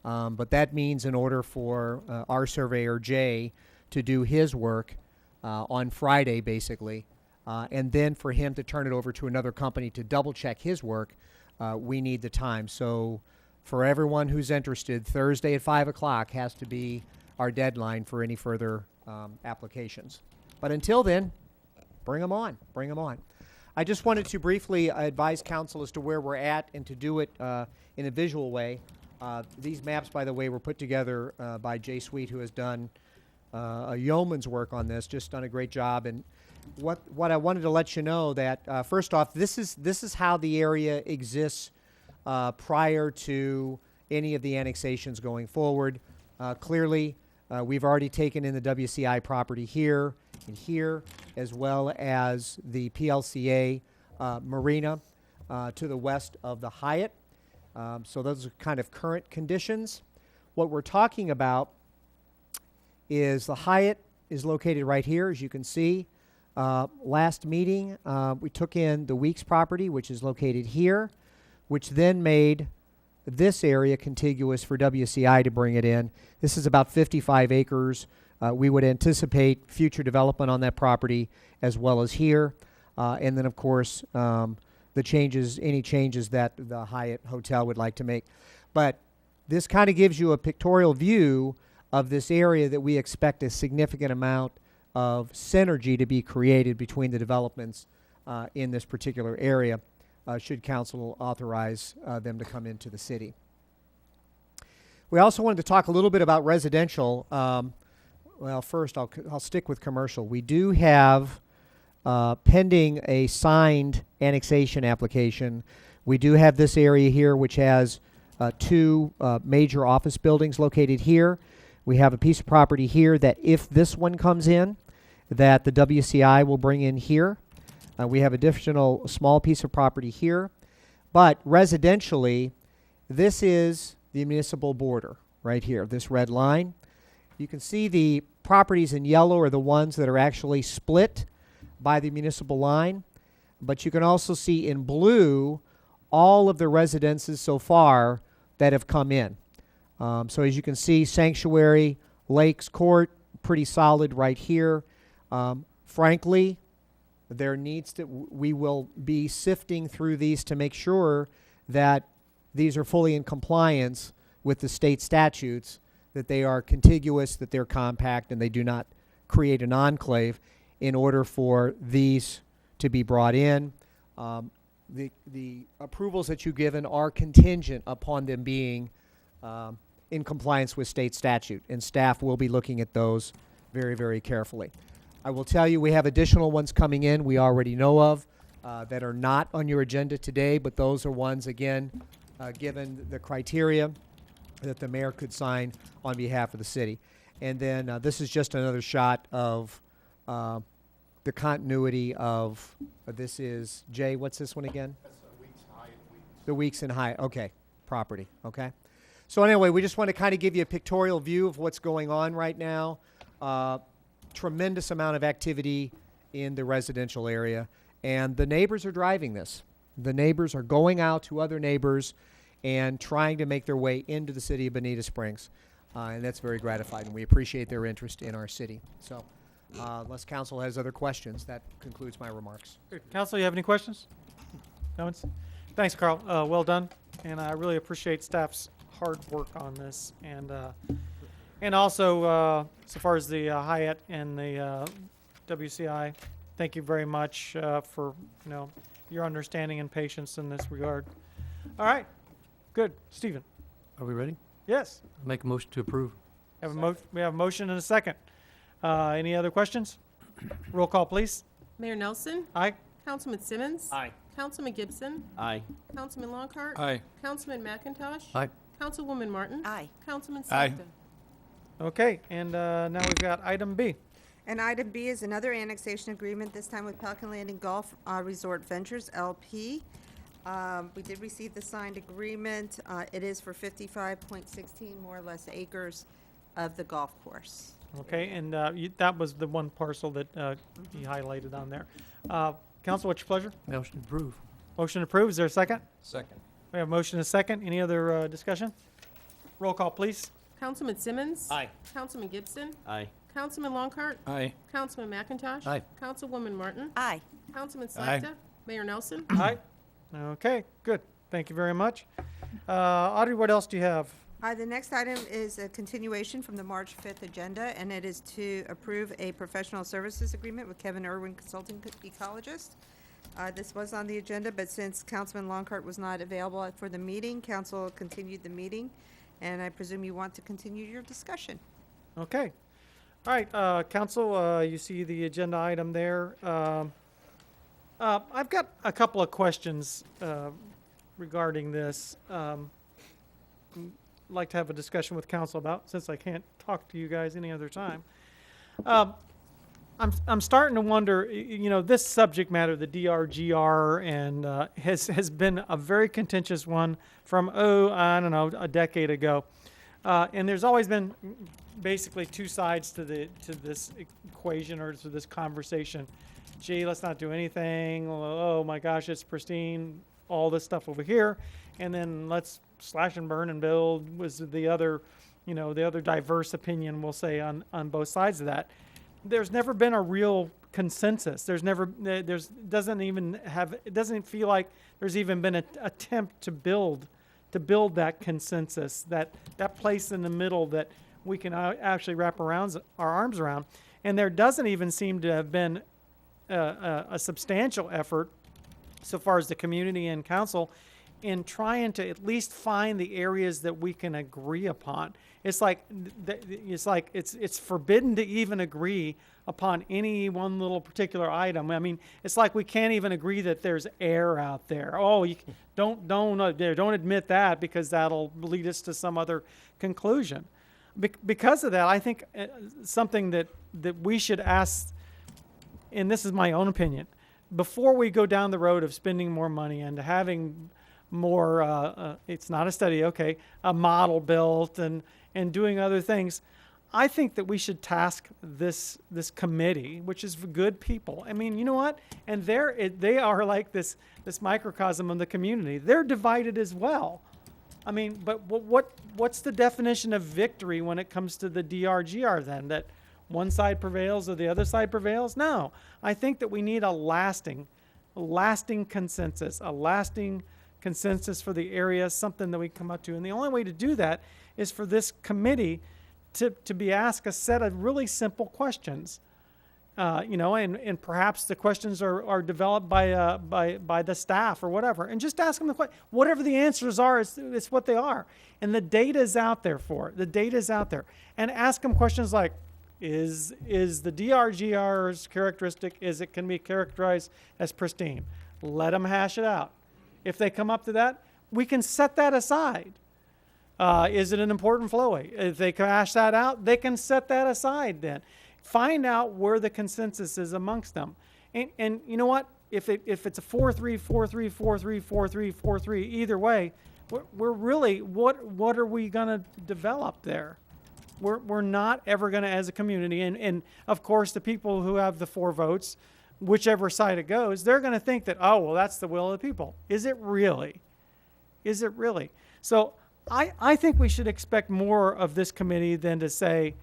But that means in order for our surveyor, Jay, to do his work on Friday, basically, and then for him to turn it over to another company to double-check his work, we need the time. So for everyone who's interested, Thursday at 5 o'clock has to be our deadline for any further applications. But until then, bring them on. Bring them on. I just wanted to briefly advise council as to where we're at and to do it in a visual way. These maps, by the way, were put together by Jay Sweet, who has done a yeoman's work on this, just done a great job. And what I wanted to let you know that first off, this is how the area exists prior to any of the annexations going forward. Clearly, we've already taken in the WCI property here and here, as well as the PLCA marina to the west of the Hyatt. So those are kind of current conditions. What we're talking about is the Hyatt is located right here, as you can see. Last meeting, we took in the Weeks property, which is located here, which then made this area contiguous for WCI to bring it in. This is about 55 acres. We would anticipate future development on that property as well as here. And then, of course, the changes, any changes that the Hyatt Hotel would like to make. But this kind of gives you a pictorial view of this area that we expect a significant amount of synergy to be created between the developments in this particular area, should council authorize them to come into the city. We also wanted to talk a little bit about residential. Well, first I'll stick with commercial. We do have pending a signed annexation application. We do have this area here which has two major office buildings located here. We have a piece of property here that if this one comes in, that the WCI will bring in here. We have additional small piece of property here. But residentially, this is the municipal border right here, this red line. You can see the properties in yellow are the ones that are actually split by the municipal line. But you can also see in blue all of the residences so far that have come in. So as you can see, Sanctuary, Lakes Court, pretty solid right here. Frankly, there needs to, we will be sifting through these to make sure that these are fully in compliance with the state statutes, that they are contiguous, that they're compact, and they do not create an enclave in order for these to be brought in. The approvals that you've given are contingent upon them being in compliance with state statute, and staff will be looking at those very, very carefully. I will tell you we have additional ones coming in we already know of that are not on your agenda today, but those are ones, again, given the criteria that the mayor could sign on behalf of the city. And then this is just another shot of the continuity of, this is, Jay, what's this one again? That's Weeks High. The Weeks and High, okay, property, okay. So anyway, we just want to kind of give you a pictorial view of what's going on right now. Tremendous amount of activity in the residential area, and the neighbors are driving this. The neighbors are going out to other neighbors and trying to make their way into the city of Bonita Springs, and that's very gratifying. We appreciate their interest in our city. So unless council has other questions, that concludes my remarks. Council, you have any questions? Comments? Thanks, Carl. Well done, and I really appreciate staff's hard work on this, and also so far as the Hyatt and the WCI, thank you very much for your understanding and patience in this regard. All right, good. Stephen. Are we ready? Yes. I'll make a motion to approve. We have a motion and a second. Any other questions? Roll call, please. Mayor Nelson. Aye. Councilman Simmons. Aye. Councilman Gibson. Aye. Councilman Longcart. Aye. Councilman McIntosh. Aye. Councilwoman Martin. Aye. Councilman Aye. Slechta. Okay, and now we've got item B. And item B is another annexation agreement, this time with Pelican Landing Golf Resort Ventures, LP. We did receive the signed agreement. It is for 55.16 more or less acres of the golf course. Okay, and that was the one parcel that he highlighted on there. Council, what's your pleasure? Motion to approve. Motion approved. Is there a second? Second. We have a motion and a second. Any other discussion? Roll call, please. Councilman Simmons. Aye. Councilman Gibson. Aye. Councilman Longcart. Aye. Councilman McIntosh. Aye. Councilwoman Martin. Aye. Councilman Aye. Slechta. Mayor Nelson. Aye. Okay, good. Thank you very much. Audrey, what else do you have? The next item is a continuation from the March 5th agenda, and it is to approve a professional services agreement with Kevin Irwin Consulting Ecologist. This was on the agenda, but since Councilman Longcart was not available for the meeting, council continued the meeting, and I presume you want to continue your discussion. Okay. All right, council, you see the agenda item there. I've got a couple of questions regarding this. I'd like to have a discussion with council about, since I can't talk to you guys any other time. I'm starting to wonder, this subject matter, the DRGR, and has been a very contentious one from, I don't know, a decade ago. And there's always been basically two sides to this equation or to this conversation. Gee, let's not do anything. Oh my gosh, it's pristine. All this stuff over here, and then let's slash and burn and build was the other, the other diverse opinion we'll say on both sides of that. There's never been a real consensus. It doesn't feel like there's even been an attempt to build to build that consensus, that place in the middle that we can actually wrap our arms around. And there doesn't even seem to have been a substantial effort, so far as the community and council, in trying to at least find the areas that we can agree upon. It's like it's forbidden to even agree upon any one little particular item. I mean, it's like we can't even agree that there's air out there. Oh, you don't admit that, because that'll lead us to some other conclusion. Because of that, I think something that we should ask, and this is my own opinion, before we go down the road of spending more money and having more, it's not a study, okay, a model built and doing other things, I think that we should task this committee, which is for good people. I mean, you know what? And they are like this microcosm of the community. They're divided as well. I mean, but what's the definition of victory when it comes to the DRGR then? That one side prevails or the other side prevails? No. I think that we need a lasting consensus, for the area, something that we come up to. And the only way to do that is for this committee to be asked a set of really simple questions. And perhaps the questions are developed by the staff or whatever, and just ask them the question. Whatever the answers are, it's what they are, and the data is out there for it. The data is out there, and ask them questions like, is the DRGR's characteristic? Can be characterized as pristine? Let them hash it out. If they come up to that, we can set that aside. Is it an important flowway? If they can hash that out, they can set that aside then. Find out where the consensus is amongst them. And you know what? If it's a 4-3, 4-3, 4-3, 4-3, 4-3, either way, we're really, what are we going to develop there? We're not ever going to, as a community, and of course the people who have the 4 votes, whichever side it goes, they're going to think that, oh, well, that's the will of the people. Is it really? Is it really? So I think we should expect more of this committee than to say,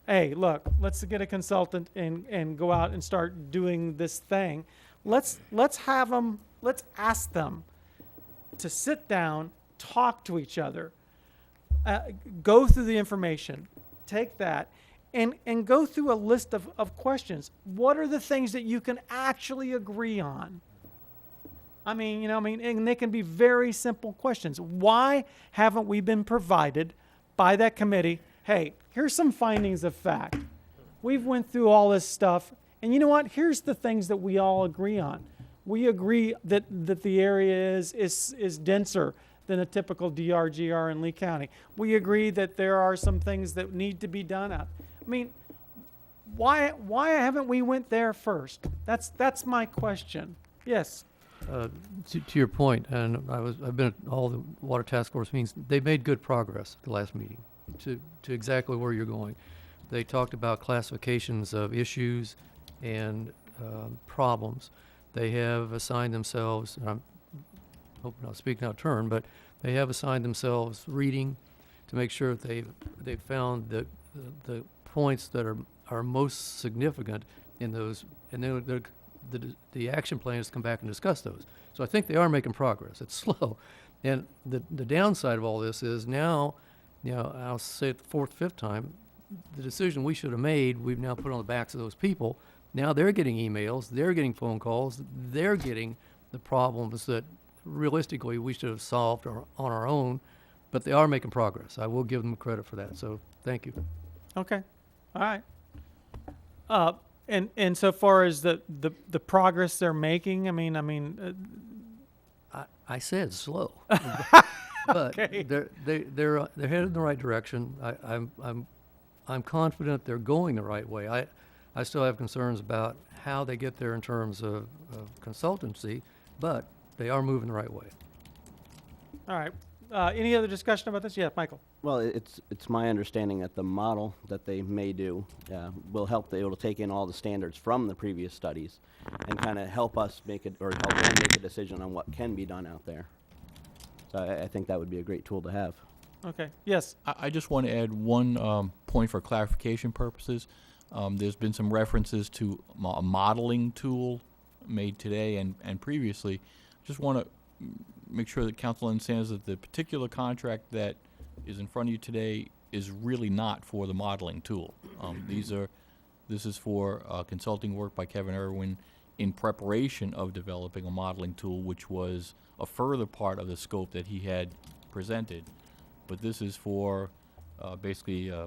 hey, look, let's get a consultant and go out and start doing this thing. Let's ask them to sit down, talk to each other, go through the information, take that, and go through a list of questions. What are the things that you can actually agree on? And they can be very simple questions. Why haven't we been provided by that committee, hey, here's some findings of fact. We've went through all this stuff, and you know what? Here's the things that we all agree on. We agree that the area is denser than a typical DRGR in Lee County. We agree that there are some things that need to be done out. I mean, why haven't we went there first? That's my question. Yes. To your point, and I've been at all the water task force meetings. They made good progress at the last meeting to exactly where you're going. They talked about classifications of issues and problems. They have assigned themselves, and I'm hoping not speaking out of turn, but they have assigned themselves reading to make sure that they've found the points that are most significant in those, and then the action plan is to come back and discuss those. So I think they are making progress. It's slow. And the downside of all this is now, I'll say it the 4th, 5th time, the decision we should have made, we've now put on the backs of those people. Now they're getting emails, they're getting phone calls, they're getting the problems that realistically we should have solved on our own, but they are making progress. I will give them credit for that. So thank you. Okay. All right. And so far as the progress they're making, I said slow, but okay. they're headed in the right direction. I'm confident they're going the right way. I still have concerns about how they get there in terms of consultancy, but they are moving the right way. All right. Any other discussion about this? Yeah, Michael. Well, it's my understanding that the model that they may do will help. It'll take in all the standards from the previous studies and kind of help us make it, or help them make a decision on what can be done out there. So I think that would be a great tool to have. Okay. Yes. I just want to add one point for clarification purposes. There's been some references to a modeling tool made today and previously. Just want to make sure that council understands that the particular contract that is in front of you today is really not for the modeling tool. This is for consulting work by Kevin Irwin in preparation of developing a modeling tool, which was a further part of the scope that he had presented. But this is for basically, I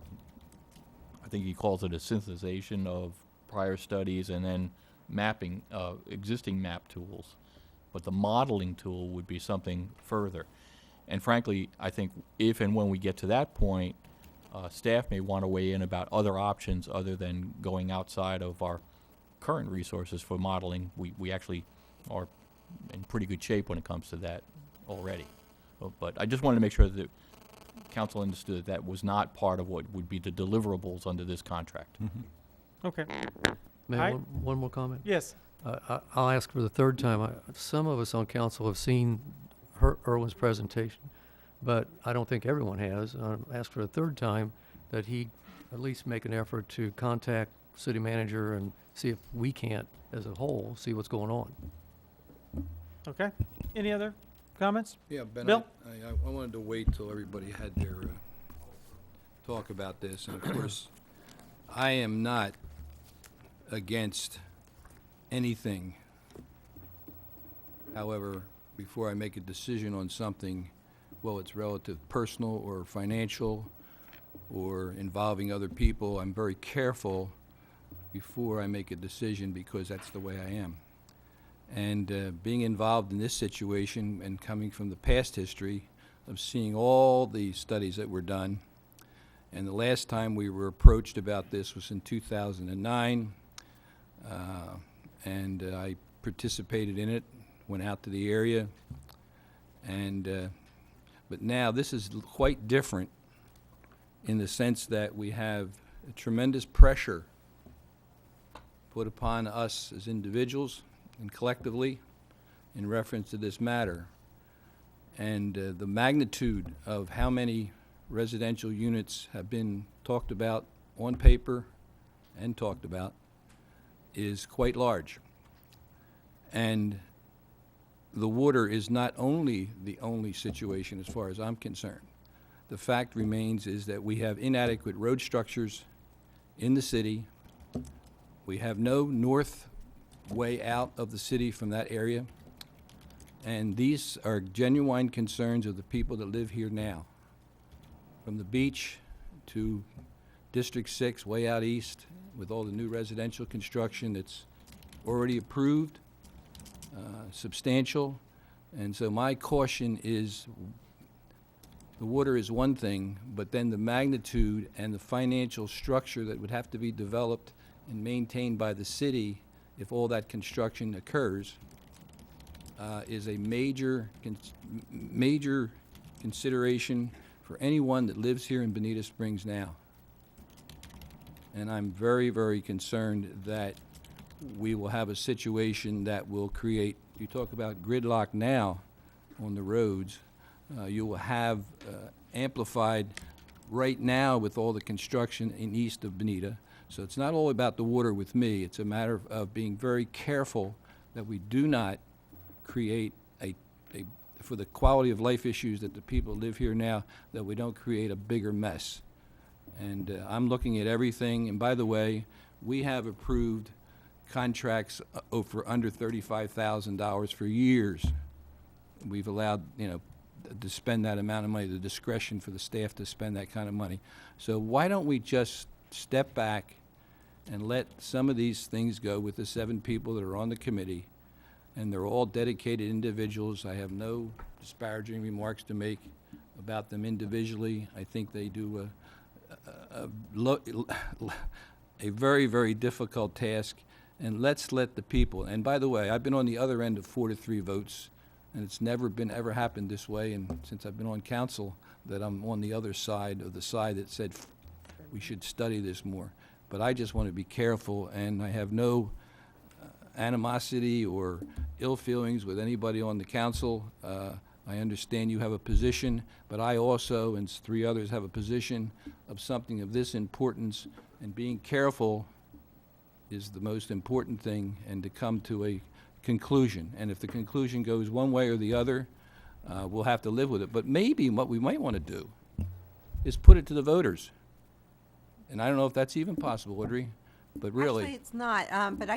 think he calls it a synthesization of prior studies and then mapping existing map tools. But the modeling tool would be something further. And frankly, I think if and when we get to that point, staff may want to weigh in about other options other than going outside of our current resources for modeling. We actually are in pretty good shape when it comes to that already. But I just wanted to make sure that council understood that was not part of what would be the deliverables under this contract. Okay. May I one more comment? Yes. I'll ask for the third time. Some of us on council have seen Irwin's presentation, but I don't think everyone has. I'll ask for a third time that he at least make an effort to contact city manager and see if we can't, as a whole, see what's going on. Okay. Any other comments? Yeah, Ben, Bill? I wanted to wait till everybody had their talk about this. And of course, I am not against anything. However, before I make a decision on something, well, it's relative personal or financial or involving other people, I'm very careful before I make a decision because that's the way I am. And being involved in this situation and coming from the past history of seeing all the studies that were done, and the last time we were approached about this was in 2009, and I participated in it, went out to the area, and but now this is quite different in the sense that we have a tremendous pressure put upon us as individuals and collectively in reference to this matter. And the magnitude of how many residential units have been talked about on paper and talked about is quite large. And the water is not only the only situation as far as I'm concerned. The fact remains is that we have inadequate road structures in the city. We have no north way out of the city from that area. And these are genuine concerns of the people that live here now. From the beach to District 6, way out east, with all the new residential construction that's already approved, substantial. And so my caution is the water is one thing, but then the magnitude and the financial structure that would have to be developed and maintained by the city if all that construction occurs is a major consideration for anyone that lives here in Bonita Springs now. And I'm very, very concerned that we will have a situation that will create, you talk about gridlock now on the roads, you will have amplified right now with all the construction in east of Bonita. So it's not all about the water with me. It's a matter of being very careful that we do not create for the quality of life issues that the people live here now, that we don't create a bigger mess. And I'm looking at everything. And by the way, we have approved contracts for under $35,000 for years. We've allowed, to spend that amount of money, the discretion for the staff to spend that kind of money. So why don't we just step back and let some of these things go with the 7 people that are on the committee, and they're all dedicated individuals. I have no disparaging remarks to make about them individually. I think they do a very, very difficult task, and let's let the people, and by the way, I've been on the other end of 4-3 votes, and it's never ever happened this way, and since I've been on council, that I'm on the other side of the side that said we should study this more. But I just want to be careful, and I have no animosity or ill feelings with anybody on the council. I understand you have a position, but I also, and 3 others, have a position of something of this importance, and being careful is the most important thing, and to come to a conclusion. And if the conclusion goes one way or the other, we'll have to live with it. But maybe what we might want to do is put it to the voters. And I don't know if that's even possible, Audrey, but really. Actually, it's not, but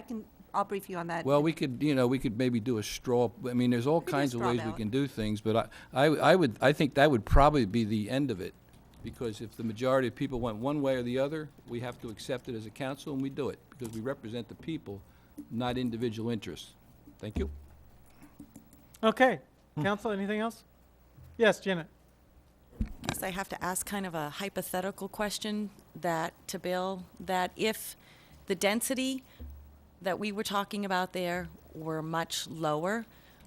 I'll brief you on that. Well, we could maybe do a straw. I mean, there's all kinds of straw ways we ballot. can do things, but I think that would probably be the end of it, because if the majority of people went one way or the other, we have to accept it as a council, and we do it because we represent the people, not individual interests. Thank you. Okay. Council, anything else? Yes, Janet. Yes, I have to ask kind of a hypothetical question to Bill, that if the density that we were talking about there were much lower,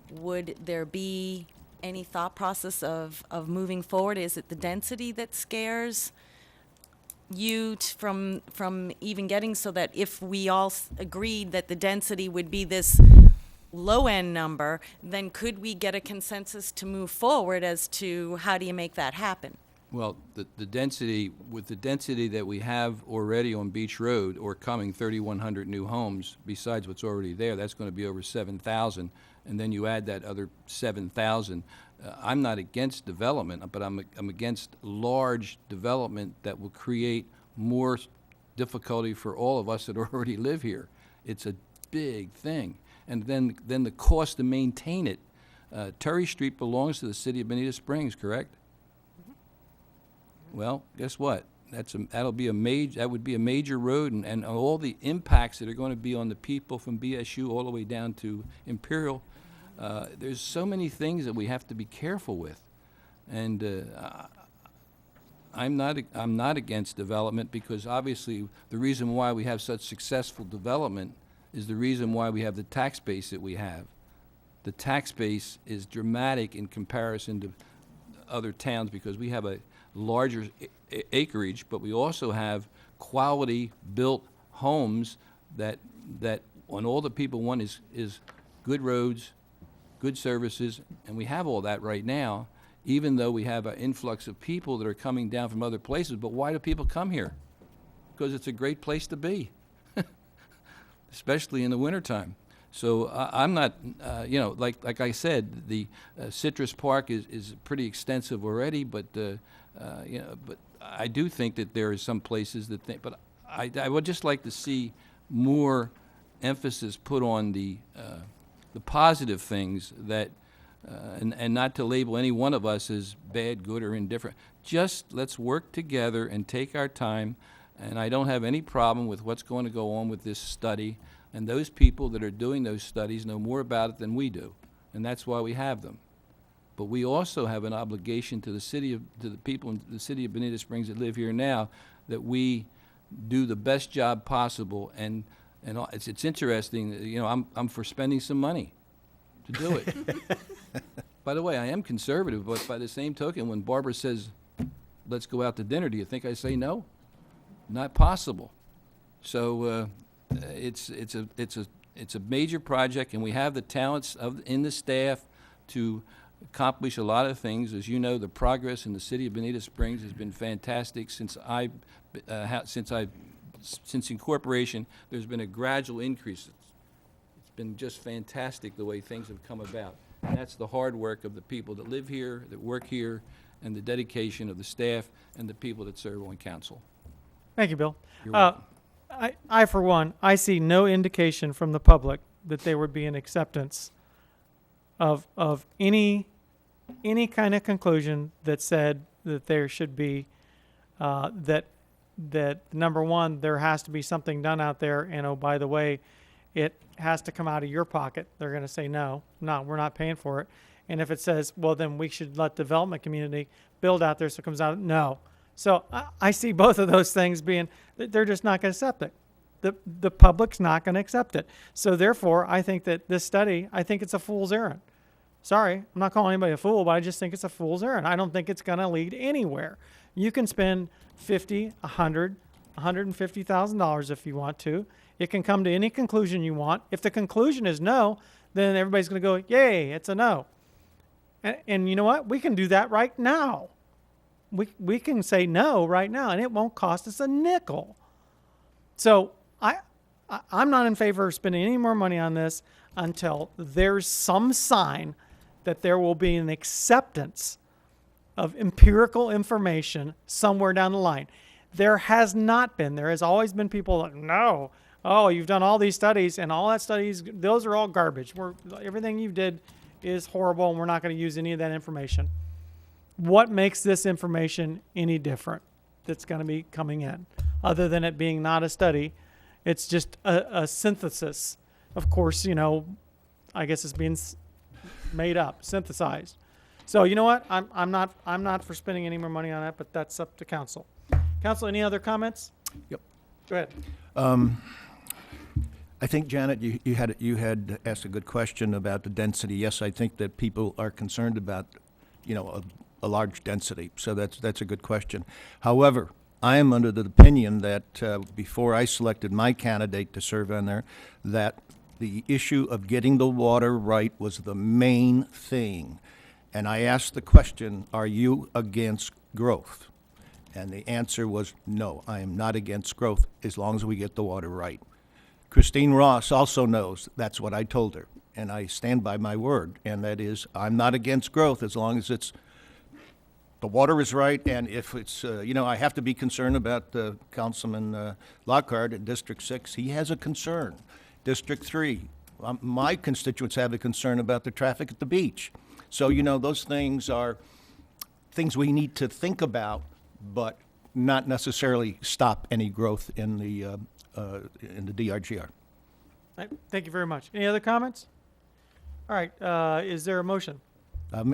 would there be any thought process of moving forward? Is it the density that scares you from even getting, so that if we all agreed that the density would be this low-end number, then could we get a consensus to move forward as to how do you make that happen? Well, the density, with the density that we have already on Beach Road, or coming 3,100 new homes, besides what's already there, that's going to be over 7,000, and then you add that other 7,000. I'm not against development, but I'm against large development that will create more difficulty for all of us that already live here. It's a big thing. And then the cost to maintain it. Terry Street belongs to the city of Bonita Springs, correct? Well, guess what? That would be a major road, and all the impacts that are going to be on the people from BSU all the way down to Imperial. There's so many things that we have to be careful with, and I'm not against development, because obviously the reason why we have such successful development is the reason why we have the tax base that we have. The tax base is dramatic in comparison to other towns, because we have a larger acreage, but we also have quality built homes that when all the people want is good roads, good services, and we have all that right now, even though we have an influx of people that are coming down from other places. But why do people come here? Because it's a great place to be, especially in the wintertime. So I'm not, like I said, the Citrus Park is pretty extensive already, but but I do think that there are some places that think, but I would just like to see more emphasis put on the positive things that, and not to label any one of us as bad, good, or indifferent. Just let's work together and take our time, and I don't have any problem with what's going to go on with this study. And those people that are doing those studies know more about it than we do, and that's why we have them. But we also have an obligation to the people in the city of Bonita Springs that live here now, that we do the best job possible. And it's interesting, I'm for spending some money to do it. By the way, I am conservative, but by the same token, when Barbara says, "Let's go out to dinner," do you think I say no? Not possible. So. It's a major project, and we have the talents in the staff to accomplish a lot of things. As you know, the progress in the city of Bonita Springs has been fantastic since incorporation. There's been a gradual increase. It's been just fantastic the way things have come about, and that's the hard work of the people that live here, that work here, and the dedication of the staff and the people that serve on council. Thank you, Bill. You're welcome. I, for one, I see no indication from the public that there would be an acceptance of any kind of conclusion that said that there should be that number one, there has to be something done out there, and oh, by the way, it has to come out of your pocket. They're going to say no, we're not paying for it. And if it says, well, then we should let development community build out there, so it comes out, no. So I see both of those things being, they're just not going to accept it. The public's not going to accept it. So therefore, I think that this study, I think it's a fool's errand. Sorry, I'm not calling anybody a fool, but I just think it's a fool's errand. I don't think it's going to lead anywhere. You can spend $50, $100, $150,000 if you want to. It can come to any conclusion you want. If the conclusion is no, then everybody's going to go, yay, it's a no. And you know what? We can do that right now. We can say no right now, and it won't cost us a nickel. So I'm not in favor of spending any more money on this until there's some sign that there will be an acceptance of empirical information somewhere down the line. There has not been. There has always been people like, no, oh, you've done all these studies, and all that studies, those are all garbage. Everything you did is horrible, and we're not going to use any of that information. What makes this information any different that's going to be coming in, other than it being not a study? It's just a synthesis. Of course, I guess it's being made up, synthesized. So you know what? I'm not for spending any more money on that, but that's up to council. Council, any other comments? Yep. Go ahead. I think, Janet, you had asked a good question about the density. Yes, I think that people are concerned about, a large density. So that's a good question. However, I am under the opinion that before I selected my candidate to serve on there, that the issue of getting the water right was the main thing. And I asked the question, are you against growth? And the answer was no, I am not against growth as long as we get the water right. Christine Ross also knows that's what I told her, and I stand by my word, and that is I'm not against growth as long as the water is right, and if it's, I have to be concerned about Councilman Lockhart in District 6. He has a concern. District 3, my constituents have a concern about the traffic at the beach. So, those things are things we need to think about, but not necessarily stop any growth in the DRGR. All right, thank you very much. Any other comments? All right, is there a motion?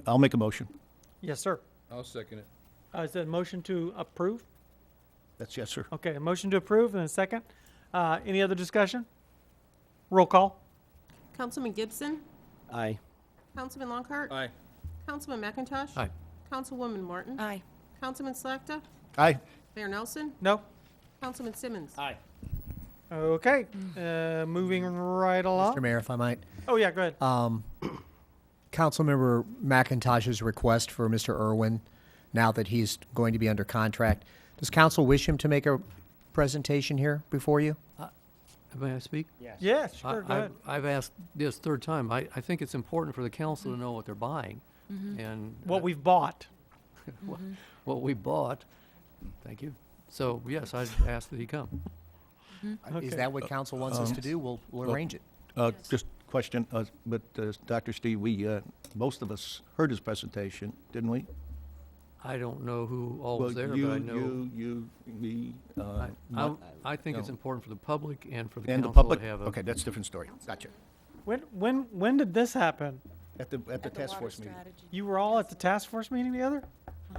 I'll make a motion. Yes, sir. I'll second it. Is that a motion to approve? That's yes, sir. Okay, a motion to approve and a second. Any other discussion? Roll call. Councilman Gibson, Aye. Councilman Lockhart. Aye. Councilman McIntosh. Aye. Councilwoman Martin. Aye. Councilman Slakta. Aye. Mayor Nelson. No. Councilman Simmons. Aye. Okay, moving right along. Mr. Mayor, if I might. Oh, yeah, go ahead. Councilmember McIntosh's request for Mr. Irwin, now that he's going to be under contract. Does council wish him to make a presentation here before you? May I speak? Yes. Yeah, sure, go ahead. I've asked this third time. I think it's important for the council to know what they're buying. And What we've bought. what we bought. Thank you. So, yes, I'd ask that he come. Is that what council wants us to do? We'll arrange it. Just question, but Dr. Steve, most of us heard his presentation, didn't we? I don't know who all was there, but I know. You, me, I think it's important for the public and for the and council the public. to have a. Okay, that's a different story. Gotcha. When did this happen? At the task force meeting. You were all at the task force meeting together?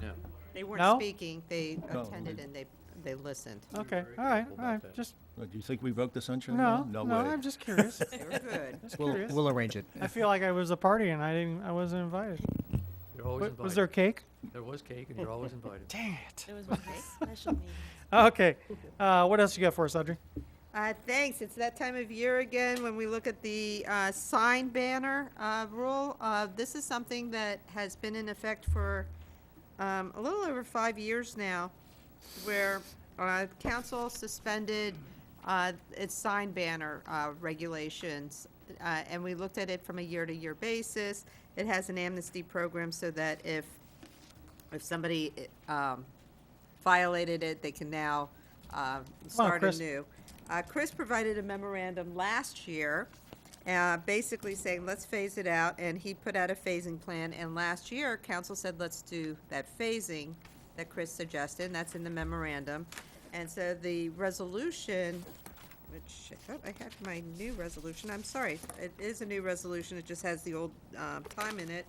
No. They weren't No? speaking, they No. attended and they listened. Okay, all right, just, Do you think we broke the sunshine no, law? no, way. I'm just curious. They were good. Just We'll, curious. we'll arrange it. I feel like I was a party and I wasn't invited. You're always invited. Was there cake? There was cake, and you're always invited. Dang it. It was one of those special meetings. Okay, what else you got for us, Audrey? Thanks. It's that time of year again when we look at the sign banner rule. This is something that has been in effect for a little over 5 years now, where council suspended its sign banner regulations, and we looked at it from a year-to-year basis. It has an amnesty program so that if somebody violated it, they can now start Chris. anew. Chris provided a memorandum last year, basically saying, let's phase it out, and he put out a phasing plan, and last year, council said, let's do that phasing that Chris suggested, and that's in the memorandum. And so the resolution, which, I have my new resolution, I'm sorry, it is a new resolution, it just has the old time in it,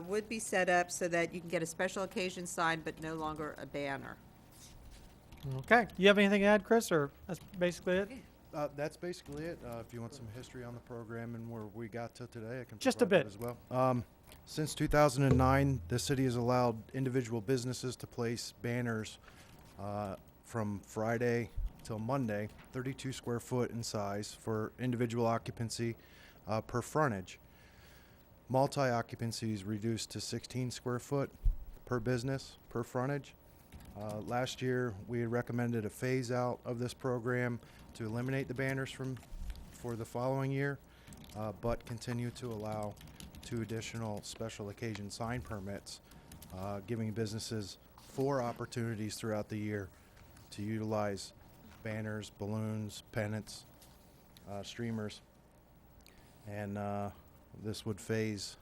would be set up so that you can get a special occasion sign, but no longer a banner. Okay, you have anything to add, Chris, or that's basically it? That's basically it. If you want some history on the program and where we got to today, I can Just a provide bit. that as well. Since 2009, the city has allowed individual businesses to place banners from Friday till Monday, 32 square foot in size for individual occupancy per frontage. Multi-occupancy is reduced to 16 square foot per business per frontage. Last year, we had recommended a phase out of this program to eliminate the banners for the following year, but continue to allow 2 additional special occasion sign permits, giving businesses 4 opportunities throughout the year to utilize banners, balloons, pennants, streamers, and this would phase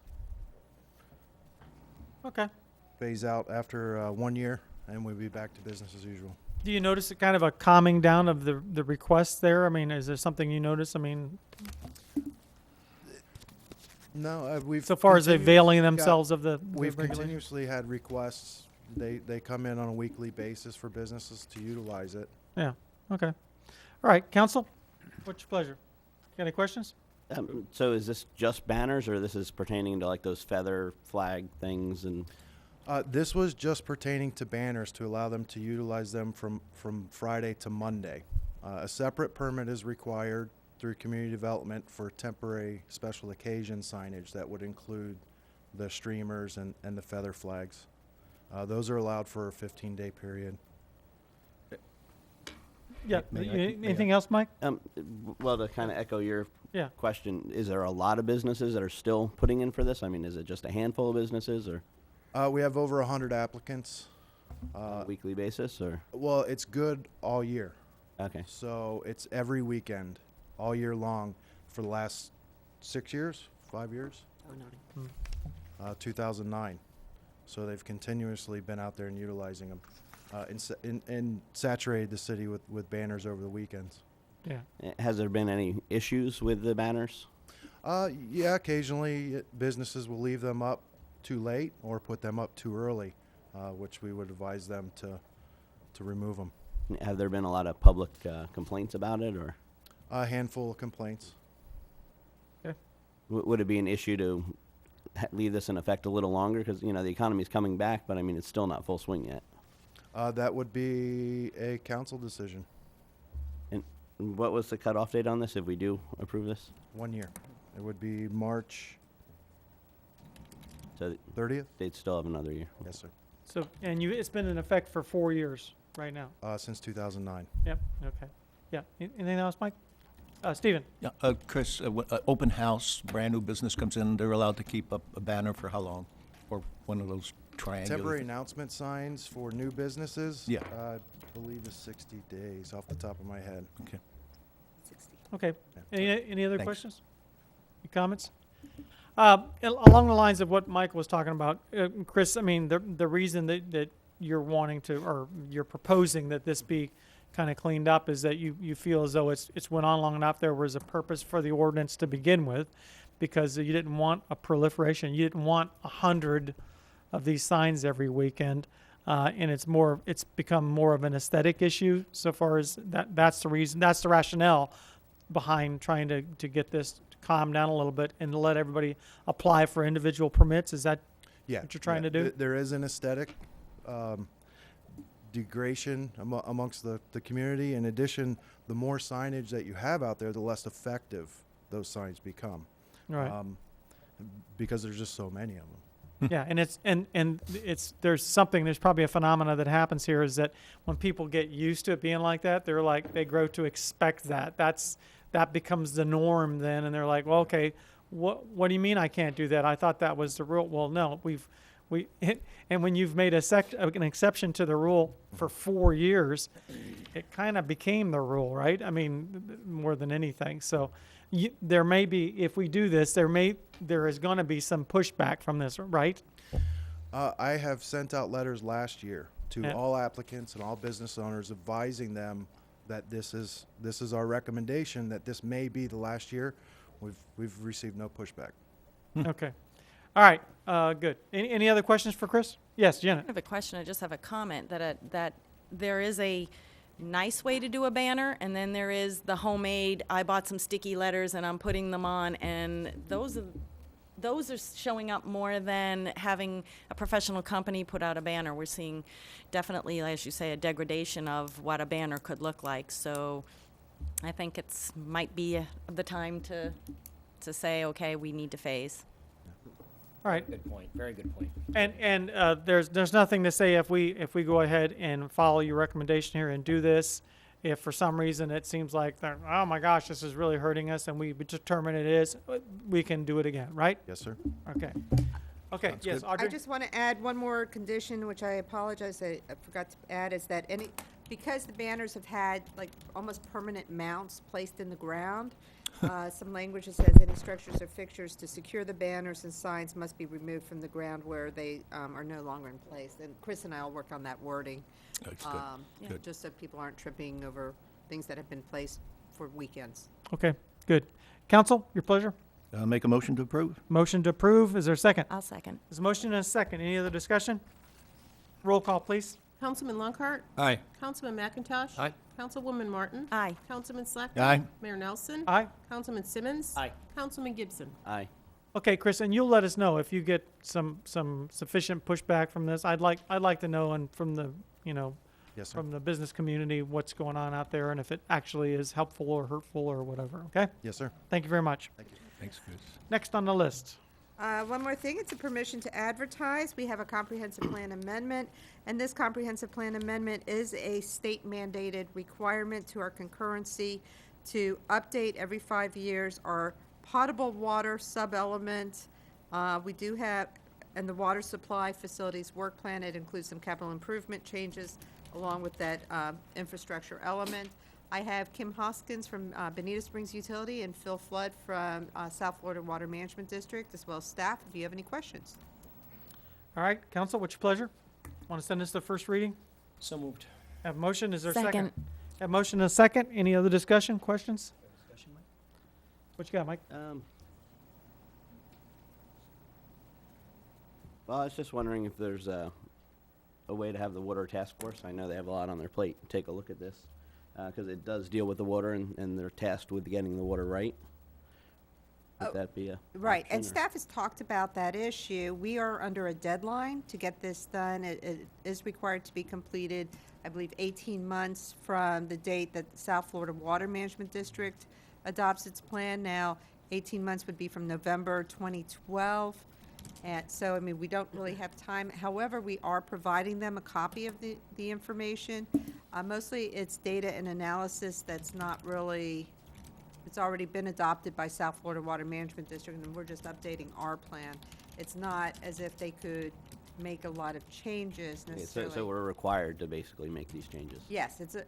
out after 1 year, and we'd be back to business as usual. Do you notice a kind of a calming down of the requests there? I mean, is there something you notice? I mean, no, we've so far as they availing continuously themselves of the we've regulation? continuously had requests. They come in on a weekly basis for businesses to utilize it. Yeah. Okay. All right, council, what's your pleasure? Got any questions? So is this just banners, or this is pertaining to like those feather flag things? And This was just pertaining to banners to allow them to utilize them from Friday to Monday. A separate permit is required through community development for temporary special occasion signage that would include the streamers and the feather flags. Those are allowed for a 15-day period. Yeah. May I- Anything else, Mike? Well, to kind of echo your Yeah. question, is there a lot of businesses that are still putting in for this? I mean, is it just a handful of businesses, or We have over 100 applicants. on a weekly basis, or? Well, it's good all year. Okay. So it's every weekend, all year long, for the last 5 years? 2009. So they've continuously been out there and utilizing them, and saturated the city with banners over the weekends. Yeah. Has there been any issues with the banners? Yeah, occasionally businesses will leave them up too late or put them up too early, which we would advise them to remove them. Have there been a lot of public complaints about it, or? A handful of complaints. Okay. Would it be an issue to leave this in effect a little longer? Because, the economy's coming back, but I mean, it's still not full swing yet. That would be a council decision. And what was the cutoff date on this if we do approve this? 1 year. It would be March So 30th? they'd still have another year. Yes, sir. So, and it's been in effect for 4 years right now. Since 2009. Yep. Okay. Yeah. Anything else, Mike? Stephen? Yeah, Chris, open house, brand new business comes in, they're allowed to keep up a banner for how long? Or one of those triangular? Temporary announcement signs for new businesses? Yeah. I believe is 60 days off the top of my head. Okay. Okay. Yeah. Any other Thanks. questions? Any comments? Along the lines of what Mike was talking about, Chris, I mean, the reason that you're wanting to, or you're proposing that this be kind of cleaned up is that you feel as though it's went on long enough. There was a purpose for the ordinance to begin with, because you didn't want a proliferation. You didn't want 100 of these signs every weekend, and it's become more of an aesthetic issue. So far as that's the reason, that's the rationale behind trying to get this to calm down a little bit and let everybody apply for individual permits. Is that what you're trying to do? There is an aesthetic degradation amongst the community. In addition, the more signage that you have out there, the less effective those signs become. Right. Because there's just so many of them. Yeah, and there's probably a phenomena that happens here, is that when people get used to it being like that, they grow to expect that. That becomes the norm then, and they're like, well, okay, what do you mean I can't do that? I thought that was the rule. Well, no, and when you've made an exception to the rule for 4 years, it kind of became the rule, right? I mean, more than anything. So there may be, if we do this, there is going to be some pushback from this, right? I have sent out letters last year to all applicants and all business owners advising them that this is our recommendation, that this may be the last year. We've received no pushback. Okay. All right. Good. Any other questions for Chris? Yes, Janet. I have a question. I just have a comment that there is a nice way to do a banner, and then there is the homemade, I bought some sticky letters and I'm putting them on, and those are showing up more than having a professional company put out a banner. We're seeing definitely, as you say, a degradation of what a banner could look like. So I think might be the time to say, okay, we need to phase. All right. Good point. Very good point. And there's nothing to say if we go ahead and follow your recommendation here and do this. If for some reason it seems like oh my gosh, this is really hurting us, and we determine it is, we can do it again, right? Yes, sir. Okay. Okay. Sounds Yes, good. Audrey. I just want to add one more condition, which I apologize, I forgot to add, is that because the banners have had like almost permanent mounts placed in the ground, some language that says any structures or fixtures to secure the banners and signs must be removed from the ground where they are no longer in place. And Chris and I will work on that wording. That's good. Good. Just so people aren't tripping over things that have been placed for weekends. Okay. Good. Council, your pleasure. Make a motion to approve? Motion to approve. Is there a second? I'll second. There's a motion and a second. Any other discussion? Roll call, please. Councilman Lockhart? Aye. Councilman McIntosh? Aye. Councilwoman Martin? Aye. Councilman Slechta? Aye. Mayor Nelson? Aye. Councilman Simmons? Aye. Councilman Gibson? Aye. Okay, Chris, and you'll let us know if you get some sufficient pushback from this. I'd like to know, and from the Yes, sir. from the business community, what's going on out there, and if it actually is helpful or hurtful or whatever. Okay. Yes, sir. Thank you very much. Thank you. Thanks, Chris. Next on the list. One more thing, it's a permission to advertise. We have a comprehensive plan amendment, and this comprehensive plan amendment is a state mandated requirement to our concurrency to update every 5 years our potable water sub-element. We do have, and the water supply facilities work plan, it includes some capital improvement changes along with that infrastructure element. I have Kim Hoskins from Bonita Springs Utility and Phil Flood from South Florida Water Management District, as well as staff, if you have any questions. All right, Council, what's your pleasure? Want to send this to first reading? So moved. Have a motion? Is there a second? Second. Have a motion and a second. Any other discussion, questions? What you got, Mike? Well, I was just wondering if there's a way to have the water task force. I know they have a lot on their plate. Take a look at this, because it does deal with the water, and they're tasked with getting the water right. Would that be a Right, and option, or- staff has talked about that issue. We are under a deadline to get this done. It is required to be completed, I believe, 18 months from the date that the South Florida Water Management District adopts its plan. Now, 18 months would be from November 2012. And so, I mean, we don't really have time. However, we are providing them a copy of the information. Mostly it's data and analysis that's not really, it's already been adopted by South Florida Water Management District, and we're just updating our plan. It's not as if they could make a lot of changes Okay, necessarily. so we're required to basically make these changes. Yes, let's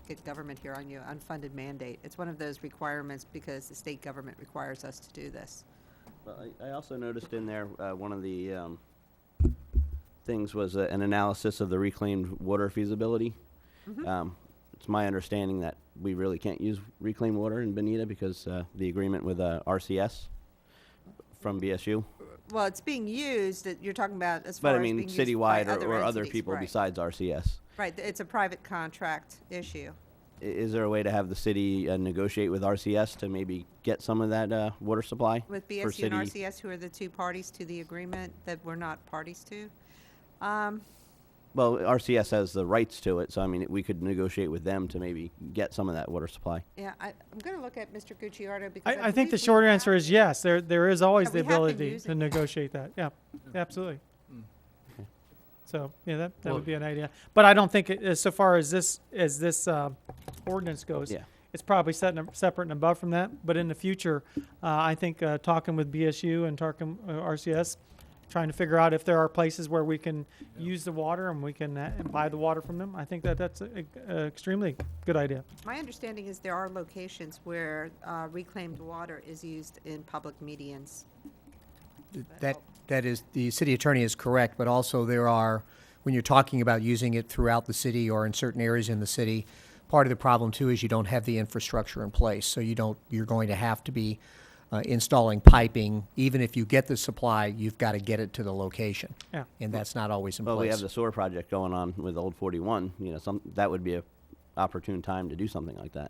get government here on you, unfunded mandate. It's one of those requirements because the state government requires us to do this. Well, I also noticed in there, one of the things was an analysis of the reclaimed water feasibility. It's my understanding that we really can't use reclaimed water in Bonita because the agreement with RCS from BSU. Well, it's being used, you're talking about as But far I as mean, being used by citywide or other entities, people right. besides RCS. Right, it's a private contract issue. Is there a way to have the city negotiate with RCS to maybe get some of that water supply? With for BSU and city? RCS, who are the two parties to the agreement that we're not parties to. Well, RCS has the rights to it, so I mean, we could negotiate with them to maybe get some of that water supply. Yeah, I'm going to look at Mr. Gucciardo because I think the believe we short have- answer is yes. There is always Yeah, the we have been ability to using- negotiate that. Yeah, absolutely. So yeah, that Well- would be an idea. But I don't think so far as this ordinance goes. Yeah. It's probably separate and above from that. But in the future, I think talking with BSU and talking RCS, trying to figure out if there are places where we can use the water and we can buy the water from them. I think that's an extremely good idea. My understanding is there are locations where reclaimed water is used in public medians. That is, the city attorney is correct, but also there are, when you're talking about using it throughout the city or in certain areas in the city, part of the problem too is you don't have the infrastructure in place, so you're going to have to be installing piping. Even if you get the supply, you've got to get it to the location. Yeah. And that's not always in Well, place. we have the sewer project going on with Old 41, that would be a opportune time to do something like that.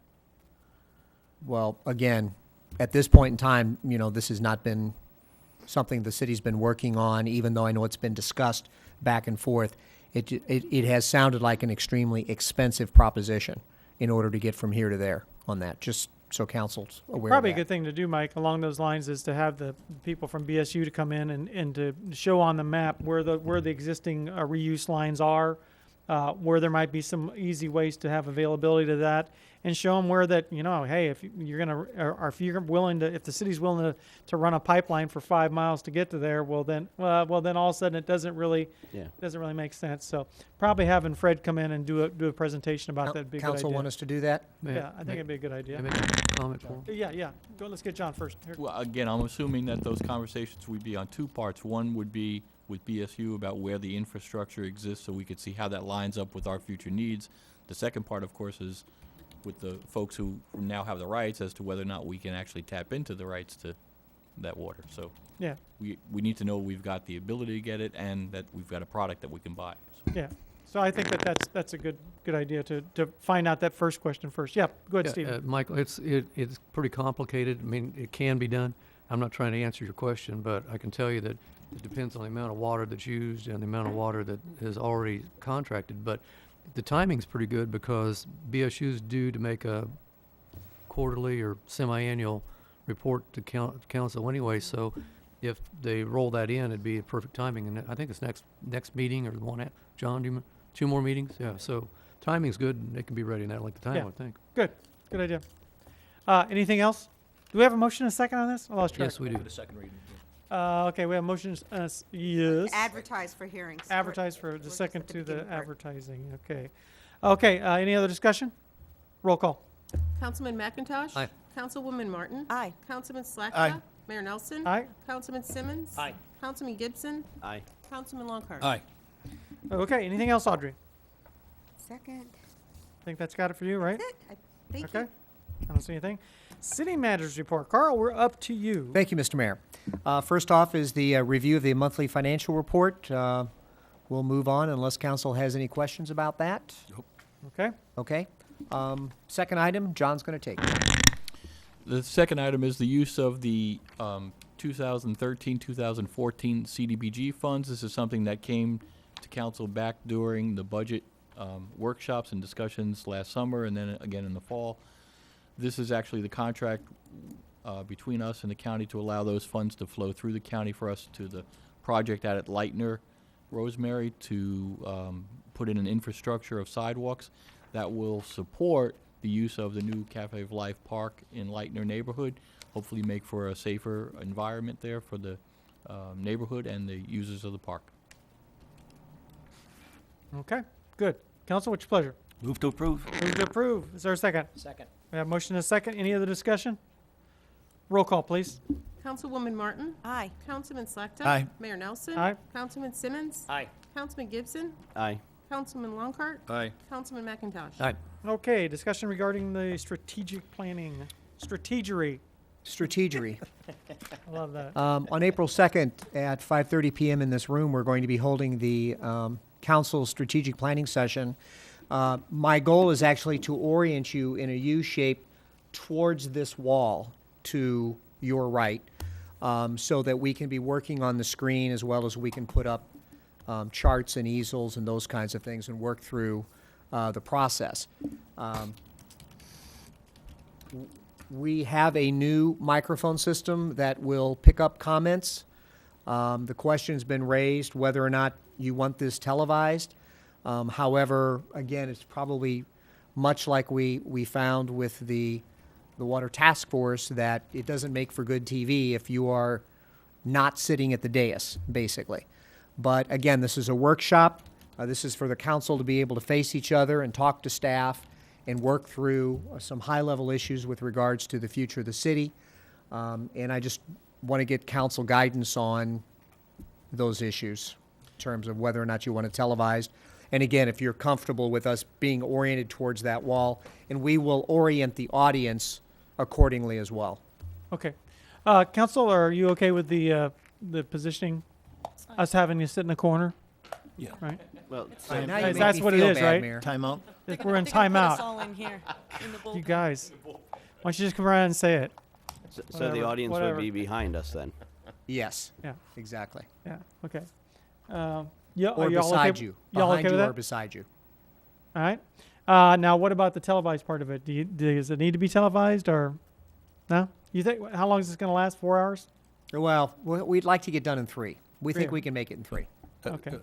Well, again, at this point in time, this has not been something the city's been working on, even though I know it's been discussed back and forth. It has sounded like an extremely expensive proposition in order to get from here to there on that. Just so council's aware Probably a of that. good thing to do, Mike, along those lines is to have the people from BSU to come in and to show on the map where the existing reuse lines are, where there might be some easy ways to have availability to that, and show them where that, hey, if you're gonna, or if you're willing to, if the city's willing to run a pipeline for 5 miles to get to there, well then all of a sudden it doesn't really make sense. So probably having Fred come in and do a presentation about that would be a good idea. Council want us to do that? Yeah, I think it'd be a good idea. May I make a comment for him? Yeah. Go. Let's get John first. Here. Well, again, I'm assuming that those conversations would be on two parts. One would be with BSU about where the infrastructure exists so we could see how that lines up with our future needs. The second part, of course, is with the folks who now have the rights as to whether or not we can actually tap into the rights to that water. So yeah, we need to know we've got the ability to get it and that we've got a product that we can buy. So. Yeah. So I think that's a good idea to find out that first question first. Yeah. Go ahead, Stephen. Michael, it's pretty complicated. I mean, it can be done. I'm not trying to answer your question, but I can tell you that it depends on the amount of water that's used and the amount of water that is already contracted. But the timing's pretty good because BSU's due to make a quarterly or semi-annual report to council anyway. So if they roll that in, it'd be a perfect timing. And I think it's next meeting or the one at John. Do you 2 more meetings? Yeah. So timing's good, and they can be ready in that length of time. Yeah. I would think. Good idea. Anything else? Do we have a motion and a second on this? I lost track. Yes, we do. The second reading. Okay, we have motions. Yes. Advertise for hearings. Advertise for the just second at the to the beginning part. advertising. Okay. Any other discussion? Roll call. Councilman McIntosh? Aye. Councilwoman Martin? Aye. Councilman Slakta? Aye. Mayor Nelson? Aye. Councilman Simmons? Aye. Councilman Gibson? Aye. Councilman Longcart? Aye. Okay. Anything else, Audrey? Second. I think that's got it for you, right? That's it. Thank Okay. you. I don't see anything. City managers report. Carl, we're up to you. Thank you, Mr. Mayor. First off is the review of the monthly financial report. We'll move on unless council has any questions about that. Okay. Okay. Second item, John's going to take. The second item is the use of the 2013-2014 CDBG funds. This is something that came to council back during the budget workshops and discussions last summer and then again in the fall. This is actually the contract between us and the county to allow those funds to flow through the county for us to the project out at Lightner, Rosemary, to put in an infrastructure of sidewalks that will support the use of the new Cafe of Life Park in Lightner neighborhood, hopefully make for a safer environment there for the neighborhood and the users of the park. Okay. Good. Council, what's your pleasure? Move to approve. Move to approve. Is there a second? Second. We have a motion and a second. Any other discussion? Roll call, please. Councilwoman Martin? Aye. Councilman Slakta? Aye. Mayor Nelson? Aye. Councilman Simmons? Aye. Councilman Gibson? Aye. Councilman Longcart? Aye. Councilman McIntosh? Aye. Okay. Discussion regarding the strategic planning. Strategery. Strategery. I love that. On April 2nd at 5:30 p.m. in this room, we're going to be holding the council's strategic planning session. My goal is actually to orient you in a U shape towards this wall to your right, so that we can be working on the screen as well as we can put up charts and easels and those kinds of things and work through the process. We have a new microphone system that will pick up comments. The question's been raised whether or not you want this televised. However, again, it's probably much like we found with the Water Task Force, that it doesn't make for good TV if you are not sitting at the dais, basically. But again, this is a workshop. This is for the council to be able to face each other and talk to staff and work through some high-level issues with regards to the future of the city. And I just want to get council guidance on those issues in terms of whether or not you want it televised. And again, if you're comfortable with us being oriented towards that wall, and we will orient the audience accordingly as well. Okay. Council, are you okay with the positioning? Us having you sit in the corner? Yeah. Right? Well, Now you make That's me what it feel is, bad, right? Mayor. Time out. We're in They're gonna put us timeout. all in here, in the You bullpen. guys. Why don't you just come around and say it? So the Whatever, audience whatever. would be behind us then. Yes. Yeah. Exactly. Yeah. Okay. Yeah. Or are y'all beside okay? you. Y'all Behind okay you with or that? beside you. All right. Now, what about the televised part of it? Does it need to be televised or no? You think, how long is this going to last? 4 hours? Well, we'd like to get done in 3. We think Three. we can make it in 3. Okay.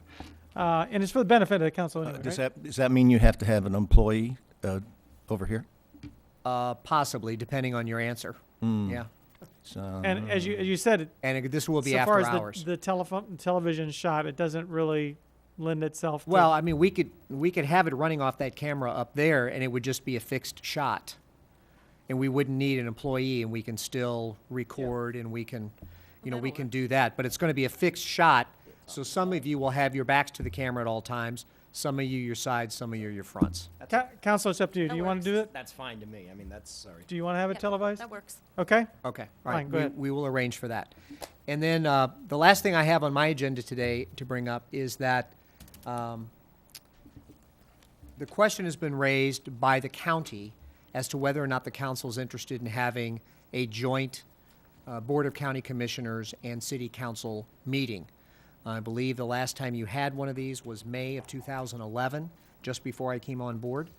And it's for the benefit of the council anyway, Does right? that mean you have to have an employee over here? Possibly, depending on your answer. Yeah. So, And as you said, And this will be so after far as hours. the television shot, it doesn't really lend itself to... Well, I mean, we could have it running off that camera up there, and it would just be a fixed shot, and we wouldn't need an employee, and we can still record, and we can, we can do that. But it's going to be a fixed shot, so some of you will have your backs to the camera at all times. Some of you your sides, some of you your fronts. Council, it's up to you. Do you want to do it? That's fine to me. I mean, that's, sorry. Do you want to have it televised? That works. Okay. Okay. All Fine, right. go ahead. We will arrange for that. And then the last thing I have on my agenda today to bring up is that the question has been raised by the county as to whether or not the council is interested in having a joint Board of County Commissioners and City Council meeting. I believe the last time you had one of these was May of 2011, just before I came on board.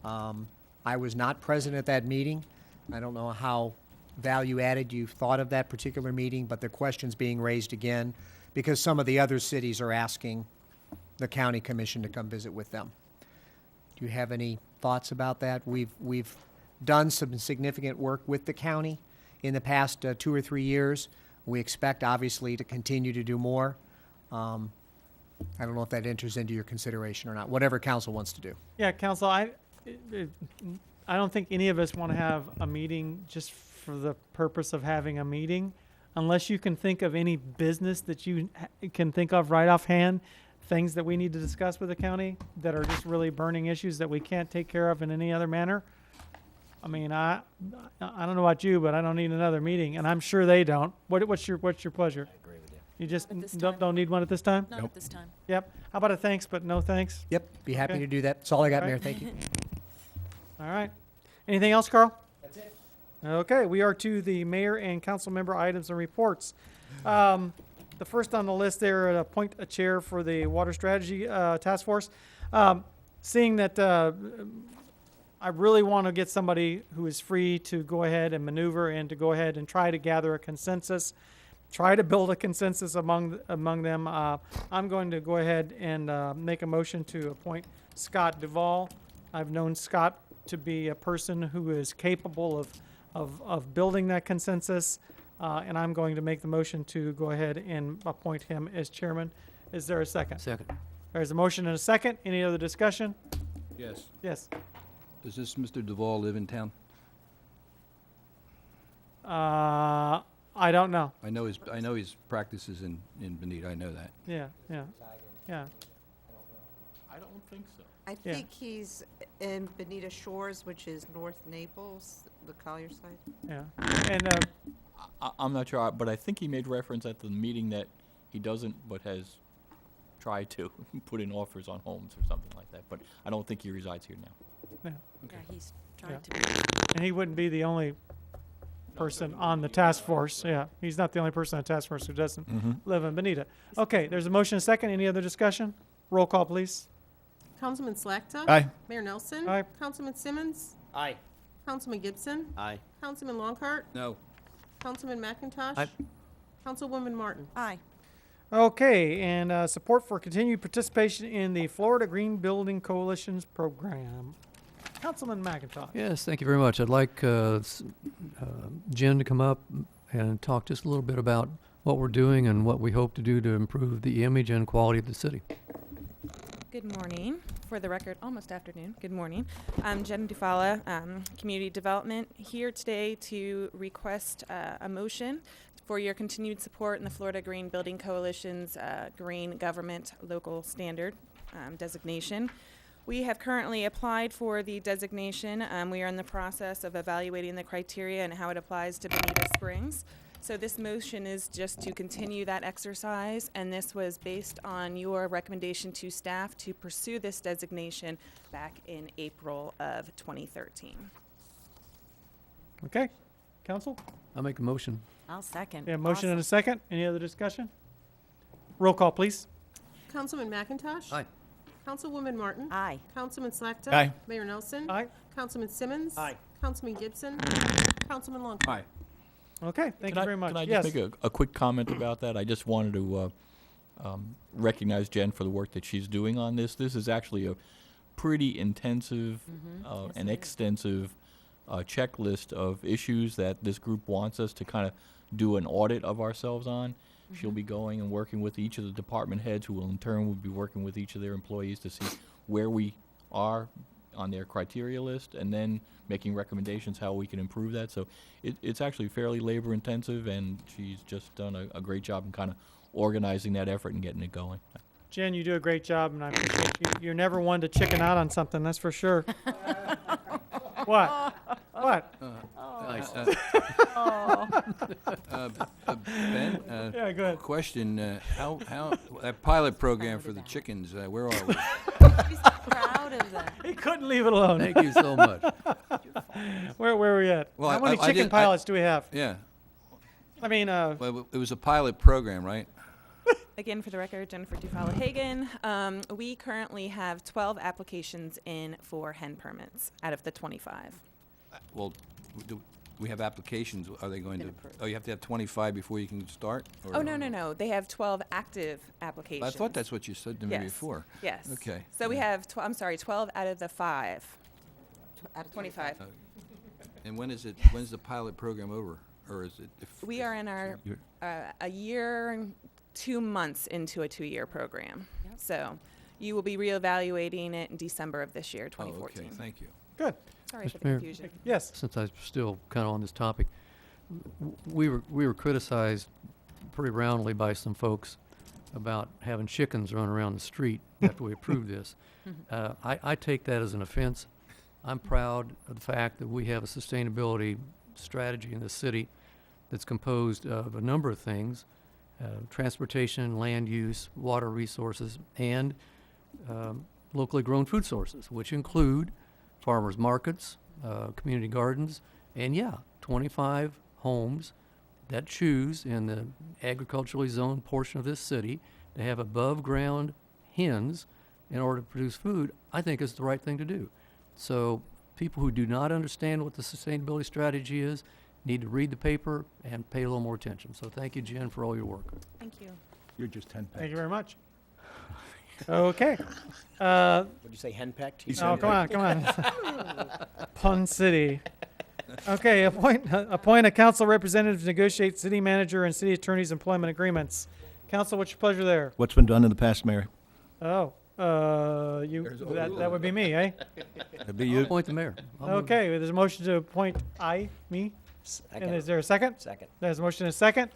I was not present at that meeting. I don't know how value added you thought of that particular meeting, but the question's being raised again because some of the other cities are asking the county commission to come visit with them. Do you have any thoughts about that? We've done some significant work with the county in the past 2 or 3 years. We expect, obviously, to continue to do more. I don't know if that enters into your consideration or not, whatever council wants to do. Yeah, council, I don't think any of us want to have a meeting just for the purpose of having a meeting, unless you can think of any business that you can think of right offhand, things that we need to discuss with the county that are just really burning issues that we can't take care of in any other manner. I mean, I don't know about you, but I don't need another meeting, and I'm sure they don't. What's your pleasure? I agree with you. You just Not at this don't need one at this time? Not at this time. Yep. How about a thanks but no thanks? Yep, be happy Okay. to do that. That's all I got, All Mayor. right. Thank you. All right. Anything else, Carl? That's it. Okay, we are to the mayor and council member items and reports. The first on the list there, appoint a chair for the water strategy task force. Seeing that I really want to get somebody who is free to go ahead and maneuver and to go ahead and try to gather a consensus, try to build a consensus among them. I'm going to go ahead and make a motion to appoint Scott Duvall. I've known Scott to be a person who is capable of building that consensus, and I'm going to make the motion to go ahead and appoint him as chairman. Is there a second? Second. There's a motion and a second. Any other discussion? Yes. Yes. Does this Mr. Duvall live in town? I don't know. I know his practices in Bonita. I know that. Yeah. I don't think so. I Yeah. think he's in Bonita Shores, which is North Naples, the Collier side. Yeah. And I'm not sure, but I think he made reference at the meeting that he doesn't, but has tried to put in offers on homes or something like that. But I don't think he resides here now. yeah. Yeah, he's trying Yeah. to be. And he wouldn't be the only person on the task force. Yeah, he's not the only person on the task force who doesn't live in Bonita. Okay, there's a motion and a second. Any other discussion? Roll call, please. Councilman Slakta. Aye. Mayor Nelson. Aye. Councilman Simmons. Aye. Councilman Gibson. Aye. Councilman Longcart. No. Councilman McIntosh. Aye. Councilwoman Martin. Aye. Okay, and support for continued participation in the Florida Green Building Coalition's program. Councilman McIntosh. Yes, thank you very much. I'd like Jen to come up and talk just a little bit about what we're doing and what we hope to do to improve the image and quality of the city. Good morning. For the record, almost afternoon. Good morning. I'm Jen Dufala, Community Development, here today to request a motion for your continued support in the Florida Green Building Coalition's Green Government Local Standard designation. We have currently applied for the designation. We are in the process of evaluating the criteria and how it applies to Bonita Springs. So this motion is just to continue that exercise, and this was based on your recommendation to staff to pursue this designation back in April of 2013. Okay, council? I'll make a motion. I'll second. Yeah, motion and a second. Any other discussion? Roll call, please. Councilman McIntosh. Aye. Councilwoman Martin. Aye. Councilman Slakta. Aye. Mayor Nelson. Aye. Councilman Simmons. Aye. Councilman Gibson. Councilman Longcor. Aye. Okay, thank you very much. Can I Yes. just make a quick comment about that? I just wanted to recognize Jen for the work that she's doing on this. This is actually a pretty intensive and extensive checklist of issues that this group wants us to kind of do an audit of ourselves on. She'll be going and working with each of the department heads, who will in turn will be working with each of their employees to see where we are on their criteria list, and then making recommendations how we can improve that. So it's actually fairly labor intensive, and she's just done a great job in kind of organizing that effort and getting it going. Jen, you do a great job, and I appreciate you. You're never one to chicken out on something, that's for sure. What? What? Nice. Ben, Yeah, go ahead. question, how, that pilot program for the chickens, where are we? He's proud of that. He couldn't leave it alone. Thank you so much. Where are we at? Well, How many chicken pilots do we have? Yeah, I mean, well, it was a pilot program, right? Again, for the record, Jennifer Dufala Hagan. We currently have 12 applications in for hen permits out of the 25. Well, do we have applications, are they going to, you have to have 25 before you can start? Oh, no. They have 12 active applications. I thought that's what you said to me Yes. before. Yes. Okay. So we have, 12 out of the 5. Out of 25. And when's the pilot program over? Or is it? We are in our a year and 2 months into a 2-year program. So you will be reevaluating it in December of this year, 2014. Okay, thank you. good. Sorry for Mr. the Mayor, confusion. Yes. Since I'm still kind of on this topic, we were criticized pretty roundly by some folks about having chickens run around the street after we approved this. I take that as an offense. I'm proud of the fact that we have a sustainability strategy in the city that's composed of a number of things: transportation, land use, water resources, and locally grown food sources, which include farmers markets, community gardens, and 25 homes that choose in the agriculturally zoned portion of this city to have above ground hens in order to produce food. I think is the right thing to do. So people who do not understand what the sustainability strategy is need to read the paper and pay a little more attention. So thank you, Jen, for all your work. Thank you. You're just 10 Thank you very much. Okay. Would you say henpecked? Oh, come on. Pun City. Okay, appoint a council representative to negotiate city manager and city attorney's employment agreements. Council, what's your pleasure there? What's been done in the past, Mayor? Oh, that would be me, eh? That'd be I'll you. appoint the mayor. I'll move. Okay, there's a motion to appoint me. And is there a second? Second. There's a motion and a second.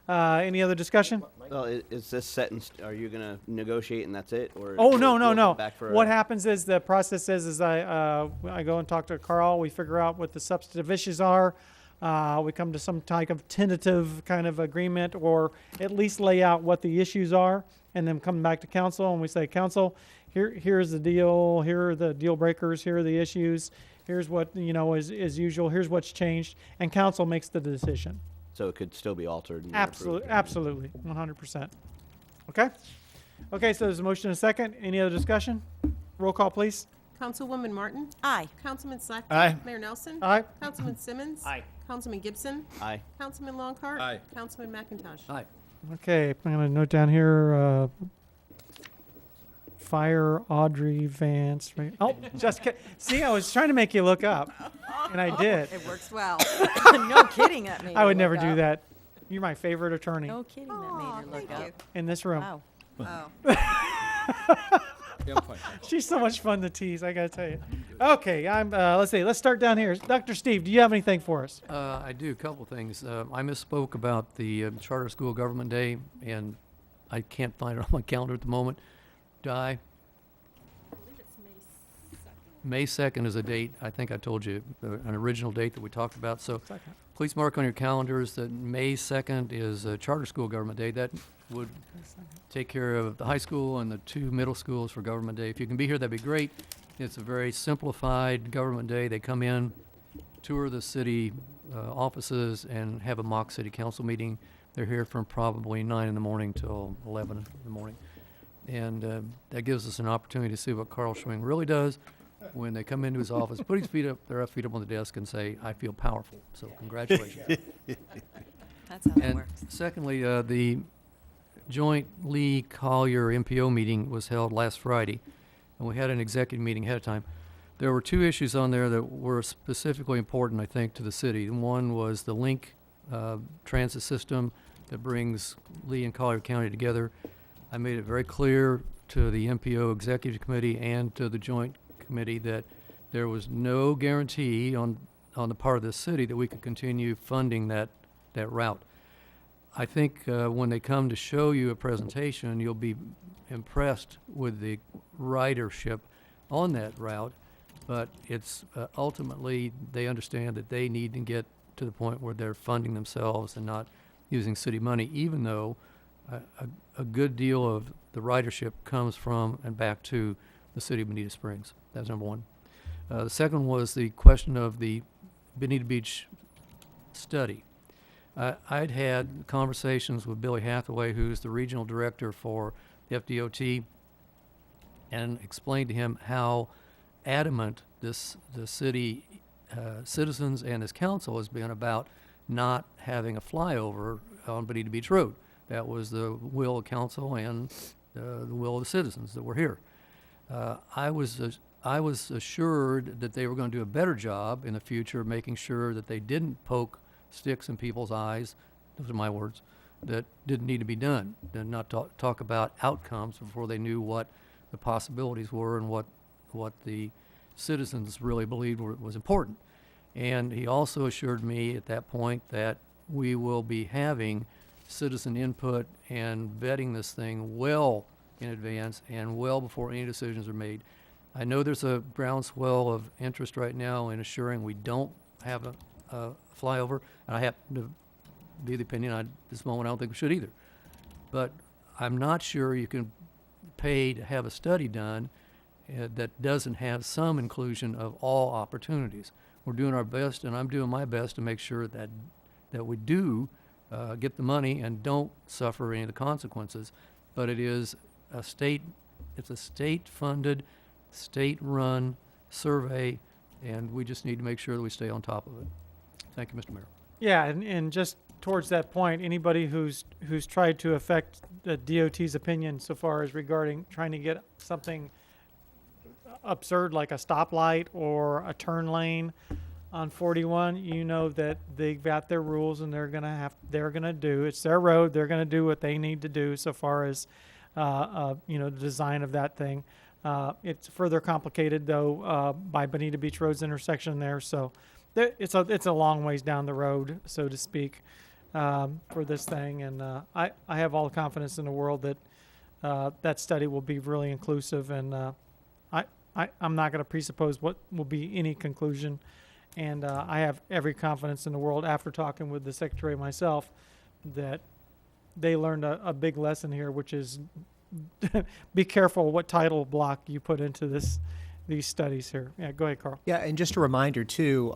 Any other discussion? Well, is this set in, are you gonna negotiate and that's it, or? Oh, will- no, will no, it no. come back for What a- happens is the process is I go and talk to Carl. We figure out what the substantive issues are. We come to some type of tentative kind of agreement, or at least lay out what the issues are, and then come back to council and we say, council, here's the deal. Here are the deal breakers. Here are the issues. Here's what is usual. Here's what's changed, and council makes the decision. So it could still be altered? and Absolutely, approved. absolutely, 100%. Okay? Okay, so there's a motion and a second. Any other discussion? Roll call, please. Councilwoman Martin. Aye. Councilman Slakta. Aye. Mayor Nelson. Aye. Councilman Simmons. Aye. Councilman Gibson. Aye. Councilman Longcor. Aye. Councilman McIntosh. Aye. Okay, I'm going to note down here, fire Audrey Vance. Right? Oh, just kidding. See, I was trying to make you look up, and I did. It works well. No kidding, that made I me would never look do up. that. You're my favorite attorney No kidding, that made me look up. in this room. Wow. Yeah, I'm fine. She's so much fun to tease, I got to tell you. Okay, let's see. Let's start down here. Dr. Steve, do you have anything for us? I do, a couple things. I misspoke about the Charter School Government Day, and I can't find it on my calendar at the moment. Di? May 2nd is a date. I think I told you an original date that we talked about. So please mark on your calendars that May 2nd is Charter School Government Day. That would take care of the high school and the 2 middle schools for Government Day. If you can be here, that'd be great. It's a very simplified Government Day. They come in, tour the city offices, and have a mock city council meeting. They're here from probably 9 in the morning till 11 in the morning. And that gives us an opportunity to see what Carl Schwing really does when they come into his office, put his feet up, their feet up on the desk, and say, "I feel powerful." So congratulations. That's how that And works. secondly, the joint Lee Collier MPO meeting was held last Friday, and we had an executive meeting ahead of time. There were two issues on there that were specifically important, I think, to the city. One was the link transit system that brings Lee and Collier County together. I made it very clear to the MPO Executive Committee and to the Joint Committee that there was no guarantee on the part of the city that we could continue funding that route. I think when they come to show you a presentation, you'll be impressed with the ridership on that route, but it's ultimately they understand that they need to get to the point where they're funding themselves and not using city money, even though a good deal of the ridership comes from and back to the city of Bonita Springs. That's number one. The second was the question of the Bonita Beach study. I'd had conversations with Billy Hathaway, who's the regional director for the FDOT, and explained to him how adamant the city citizens and this council has been about not having a flyover on Bonita Beach Road. That was the will of council and the will of the citizens that were here. I was assured that they were going to do a better job in the future, making sure that they didn't poke sticks in people's eyes, those are my words, that didn't need to be done, and not talk about outcomes before they knew what the possibilities were and what the citizens really believed was important. And he also assured me at that point that we will be having citizen input and vetting this thing well in advance and well before any decisions are made. I know there's a groundswell of interest right now in assuring we don't have a flyover, and I happen to be the opinion at this moment I don't think we should either. But I'm not sure you can pay to have a study done that doesn't have some inclusion of all opportunities. We're doing our best, and I'm doing my best to make sure that we do get the money and don't suffer any of the consequences. But it is it's a state-funded, state-run survey, and we just need to make sure that we stay on top of it. Thank you, Mr. Mayor. Yeah, and just towards that point, anybody who's tried to affect the DOT's opinion so far as regarding trying to get something absurd like a stoplight or a turn lane on 41, you know that they've got their rules and they're gonna do, it's their road, they're gonna do what they need to do so far as the design of that thing. It's further complicated though by Bonita Beach Road's intersection there, so it's a long ways down the road, so to speak, for this thing, and I have all the confidence in the world that that study will be really inclusive, and I'm not going to presuppose what will be any conclusion, and I have every confidence in the world after talking with the secretary myself that they learned a big lesson here, which is be careful what title block you put into these studies here. Yeah, go ahead, Carl. Yeah, and just a reminder, too,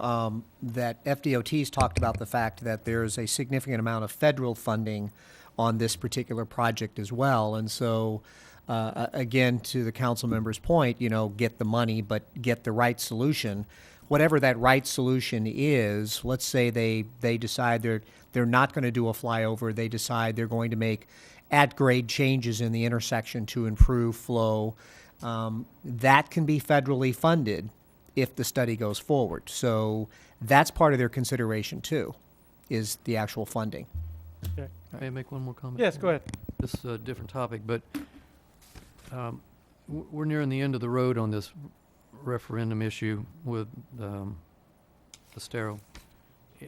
that FDOT's talked about the fact that there's a significant amount of federal funding on this particular project as well. And so, again, to the council member's point, get the money, but get the right solution. Whatever that right solution is, let's say they decide they're not going to do a flyover. They decide they're going to make at-grade changes in the intersection to improve flow. That can be federally funded if the study goes forward. So that's part of their consideration too, is the actual funding. Okay. May I make one more comment? Yes, go ahead. This is a different topic, but we're nearing the end of the road on this referendum issue with Estero.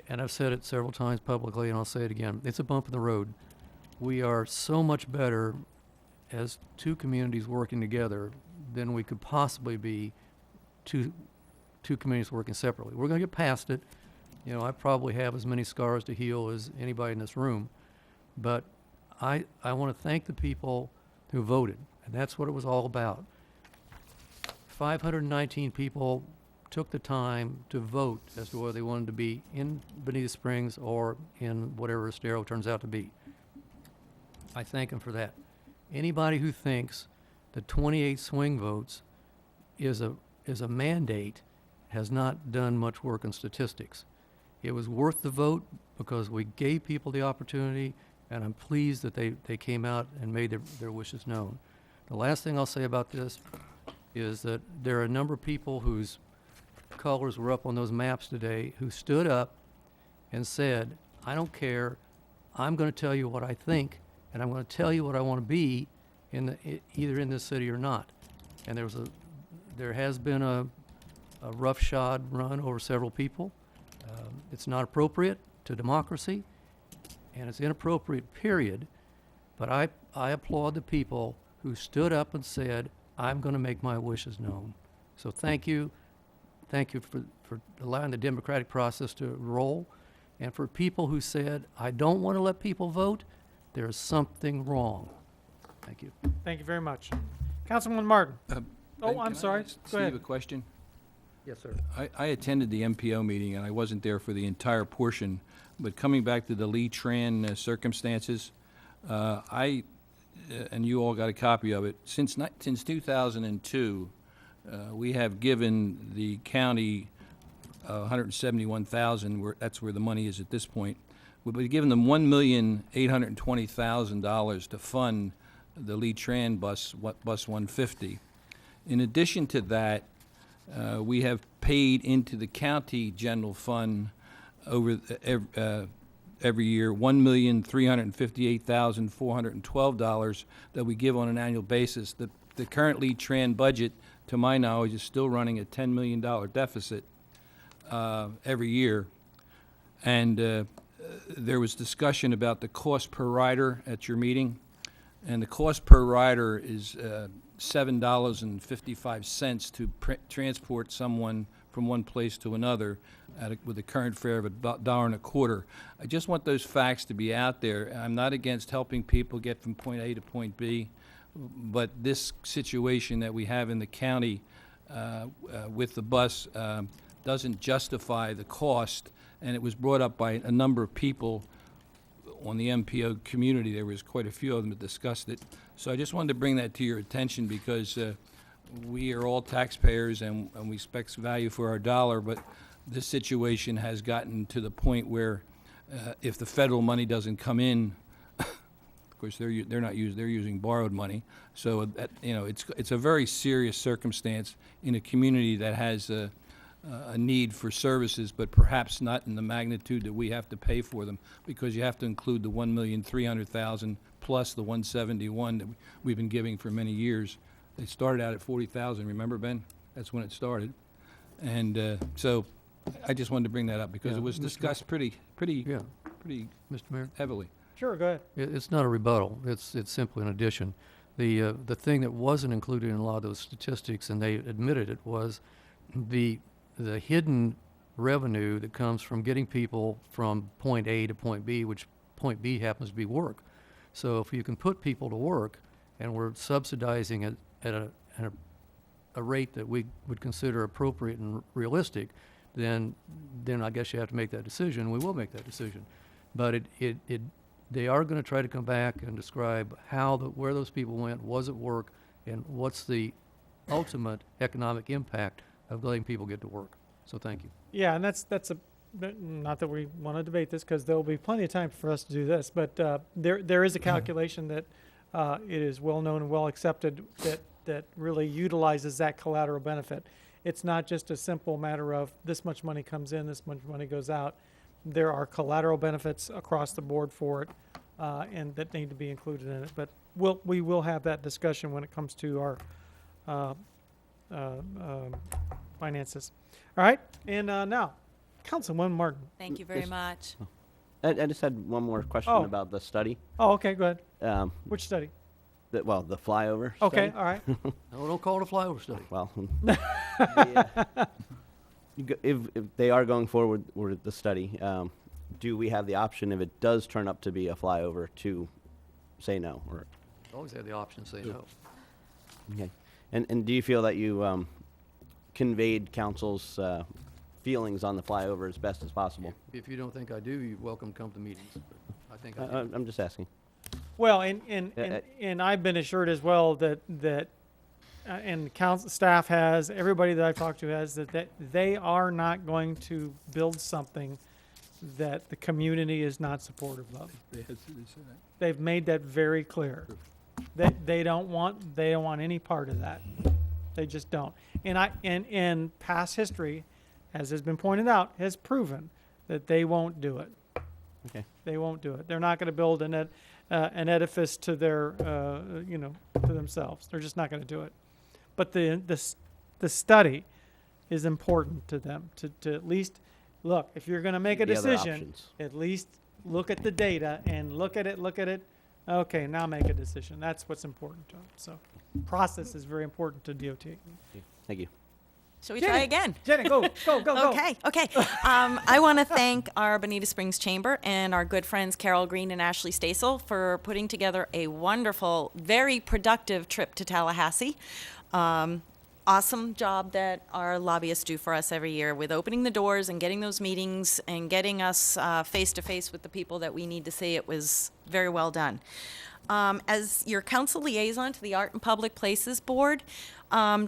And I've said it several times publicly, and I'll say it again. It's a bump in the road. We are so much better as two communities working together than we could possibly be two communities working separately. We're going to get past it. I probably have as many scars to heal as anybody in this room, but I want to thank the people who voted, and that's what it was all about. 519 people took the time to vote as to whether they wanted to be in Bonita Springs or in whatever Estero turns out to be. I thank them for that. Anybody who thinks that 28 swing votes is a mandate has not done much work in statistics. It was worth the vote because we gave people the opportunity, and I'm pleased that they came out and made their wishes known. The last thing I'll say about this is that there are a number of people whose colors were up on those maps today who stood up and said, I don't care, I'm going to tell you what I think, and I'm going to tell you what I want to be either in this city or not. And there has been a roughshod run over several people. It's not appropriate to democracy, and it's inappropriate, period. But I applaud the people who stood up and said, I'm going to make my wishes known. So thank you. Thank you for allowing the democratic process to roll. And for people who said, I don't want to let people vote, there's something wrong. Thank you. Thank you very much. Councilman Martin. I'm sorry. Go ahead. Steve, a question? Yes, sir. I attended the MPO meeting, and I wasn't there for the entire portion, but coming back to the Lee Tran circumstances, and you all got a copy of it, since 2002, we have given the county $171,000, that's where the money is at this point. We've given them $1,820,000 to fund the Lee Tran bus 150. In addition to that, we have paid into the county general fund over every year $1,358,412 that we give on an annual basis. The current Lee Tran budget, to my knowledge, is still running a $10 million deficit every year. And there was discussion about the cost per rider at your meeting, and the cost per rider is $7.55 to transport someone from one place to another with a current fare of $1.25. I just want those facts to be out there. I'm not against helping people get from point A to point B, but this situation that we have in the county with the bus doesn't justify the cost, and it was brought up by a number of people on the MPO community. There was quite a few of them that discussed it. So I just wanted to bring that to your attention because we are all taxpayers and we expect value for our dollar, but this situation has gotten to the point where if the federal money doesn't come in, of course they're using borrowed money. So that, it's a very serious circumstance in a community that has a need for services, but perhaps not in the magnitude that we have to pay for them, because you have to include the $1,300,000 plus the $171 that we've been giving for many years. They started out at $40,000. Remember, Ben? That's when it started, and so I just wanted to bring that up because it was discussed pretty, Mr. Mayor, heavily. Sure, go ahead. It's not a rebuttal. It's simply an addition. The thing that wasn't included in a lot of those statistics, and they admitted it, was the hidden revenue that comes from getting people from point A to point B, which point B happens to be work. So if you can put people to work, and we're subsidizing it at a rate that we would consider appropriate and realistic, then I guess you have to make that decision. We will make that decision. But they are going to try to come back and describe where those people went, was it work, and what's the ultimate economic impact of letting people get to work. So thank you. Yeah, and that's not that we want to debate this because there will be plenty of time for us to do this, but there is a calculation that it is well known and well accepted that really utilizes that collateral benefit. It's not just a simple matter of this much money comes in, this much money goes out. There are collateral benefits across the board for it, and that need to be included in it. But we will have that discussion when it comes to our finances. All right, and now, Councilwoman Martin. Thank you very much. I just had one more question about the study. Oh, okay, go ahead. Which study? The flyover Okay, study. all right. No, don't call it a flyover study. Well, if they are going forward with the study, do we have the option, if it does turn up to be a flyover, to say no? Or Always have the option to say no. okay, and do you feel that you conveyed council's feelings on the flyover as best as possible? If you don't think I do, you're welcome to come to meetings. But I think I'm just asking. Well, and I've been assured as well that and council staff has, everybody that I've talked to has, that they are not going to build something that the community is not supportive of. They've made that very clear. They don't want any part of that. They just don't. And past history, as has been pointed out, has proven that they won't do it. Okay. They won't do it. They're not going to build an edifice to their to themselves. They're just not going to do it. But the study is important to them to at least look. If you're going to make a The other decision, options. at least look at the data and look at it. Okay, now make a decision. That's what's important to them. So, process is very important to DOT. Thank you. Shall we Jenny, try again? Jenny, go. Okay. I want to thank our Bonita Springs Chamber and our good friends Carol Green and Ashley Stasel for putting together a wonderful, very productive trip to Tallahassee. Awesome job that our lobbyists do for us every year with opening the doors and getting those meetings and getting us face to face with the people that we need to see. It was very well done. As your council liaison to the Art and Public Places Board,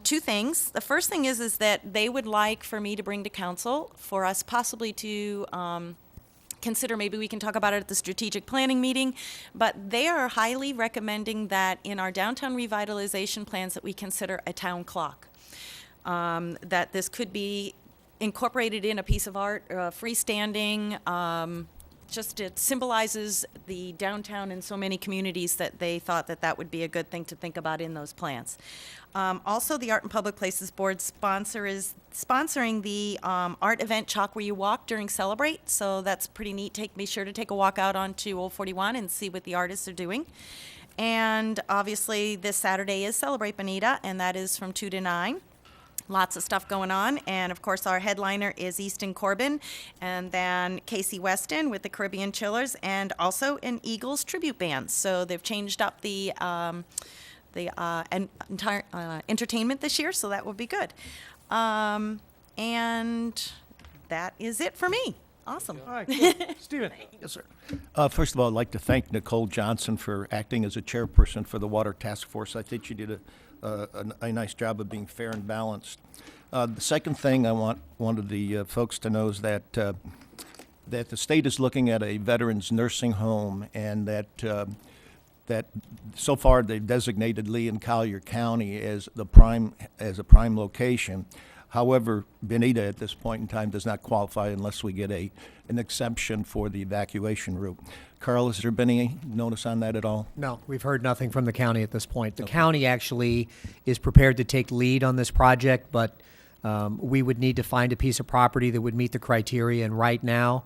two things. The first thing is that they would like for me to bring to council for us possibly to consider, maybe we can talk about it at the strategic planning meeting, but they are highly recommending that in our downtown revitalization plans that we consider a town clock. That this could be incorporated in a piece of art, freestanding, just it symbolizes the downtown in so many communities that they thought that would be a good thing to think about in those plans. Also, the Art and Public Places Board is sponsoring the art event Chalk Where You Walk during Celebrate, so that's pretty neat. Be sure to take a walk out onto Old 41 and see what the artists are doing. And obviously, this Saturday is Celebrate Bonita, and that is from 2 to 9. Lots of stuff going on, and of course our headliner is Easton Corbin, and then Casey Weston with the Caribbean Chillers, and also an Eagles tribute band. So they've changed up the entire entertainment this year, so that will be good. And that is it for me. Awesome. All right, cool. Stephen. Yes, sir. First of all, I'd like to thank Nicole Johnson for acting as a chairperson for the Water Task Force. I think she did a nice job of being fair and balanced. The second thing I wanted the folks to know is that the state is looking at a veterans nursing home, and that so far they've designated Lee and Collier County as a prime location. However, Bonita at this point in time does not qualify unless we get an exemption for the evacuation route. Carl, has there been any notice on that at all? No, we've heard nothing from the county at this point. The county actually is prepared to take lead on this project, but we would need to find a piece of property that would meet the criteria. And right now,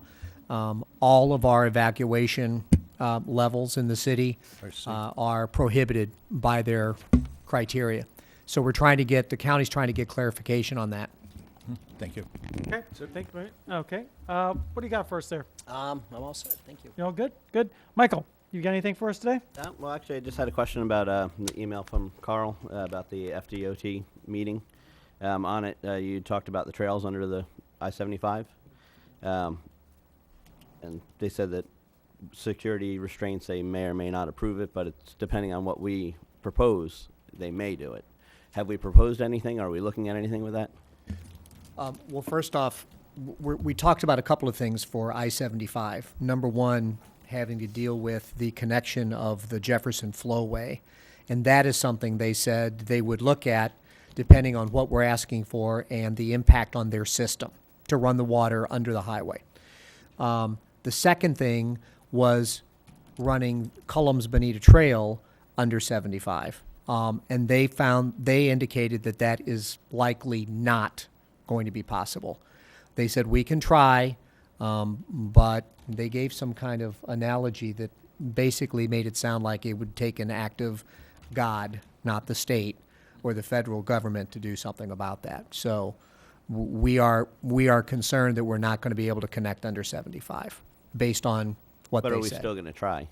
all of our evacuation levels in the city are prohibited by their criteria. So we're the county's trying to get clarification on that. Thank you. Okay, so thank you. Okay, what do you got for us there? I'm all set. Thank you. You all good? Good. Michael, you got anything for us today? Well, actually, I just had a question about the email from Carl about the FDOT meeting. On it, you talked about the trails under the I-75. And they said that security restraints, they may or may not approve it, but it's depending on what we propose, they may do it. Have we proposed anything? Are we looking at anything with that? Well, first off, we talked about a couple of things for I-75. Number one, having to deal with the connection of the Jefferson Flowway. And that is something they said they would look at depending on what we're asking for and the impact on their system to run the water under the highway. The second thing was running Cullum's Bonita Trail under 75. And they indicated that is likely not going to be possible. They said we can try, but they gave some kind of analogy that basically made it sound like it would take an act of God, not the state or the federal government, to do something about that. So we are concerned that we're not going to be able to connect under 75 based on what they said. But are we still going to try?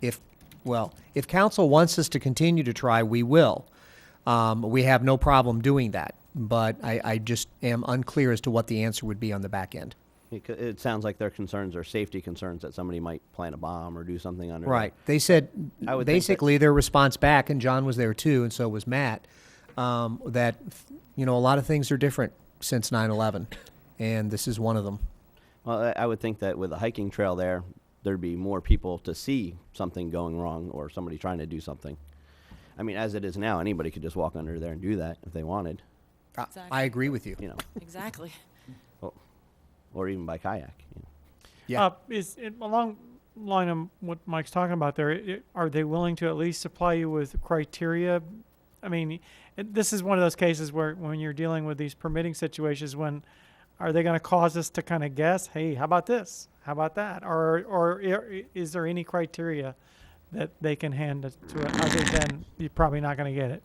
If council wants us to continue to try, we will. We have no problem doing that, but I just am unclear as to what the answer would be on the back end. It sounds like their concerns are safety concerns that somebody might plant a bomb or do something under Right. there. They said I would think that- basically their response back, and John was there too, and so was Matt, that, a lot of things are different since 9/11, and this is one of them. Well, I would think that with a hiking trail there, there'd be more people to see something going wrong or somebody trying to do something. I mean, as it is now, anybody could just walk under there and do that if they wanted. I agree with you. Exactly. Or even by kayak. Yeah. Is it along line of what Mike's talking about there? Are they willing to at least supply you with criteria? I mean, this is one of those cases where when you're dealing with these permitting situations, when are they going to cause us to kind of guess? Hey, how about this? How about that? Or is there any criteria that they can hand to it other than you're probably not going to get it?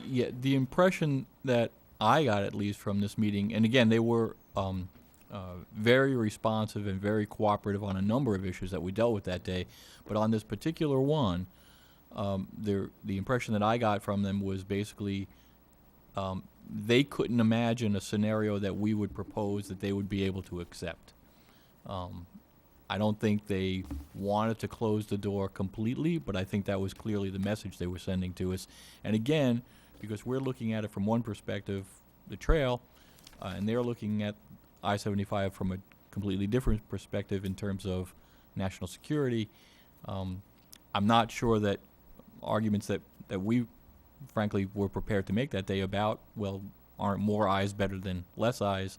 Yeah, the impression that I got, at least from this meeting, and again, they were very responsive and very cooperative on a number of issues that we dealt with that day, but on this particular one, the impression that I got from them was basically they couldn't imagine a scenario that we would propose that they would be able to accept. I don't think they wanted to close the door completely, but I think that was clearly the message they were sending to us. And again, because we're looking at it from one perspective, the trail, and they're looking at I-75 from a completely different perspective in terms of national security, I'm not sure that arguments that we frankly were prepared to make that day about, well, aren't more eyes better than less eyes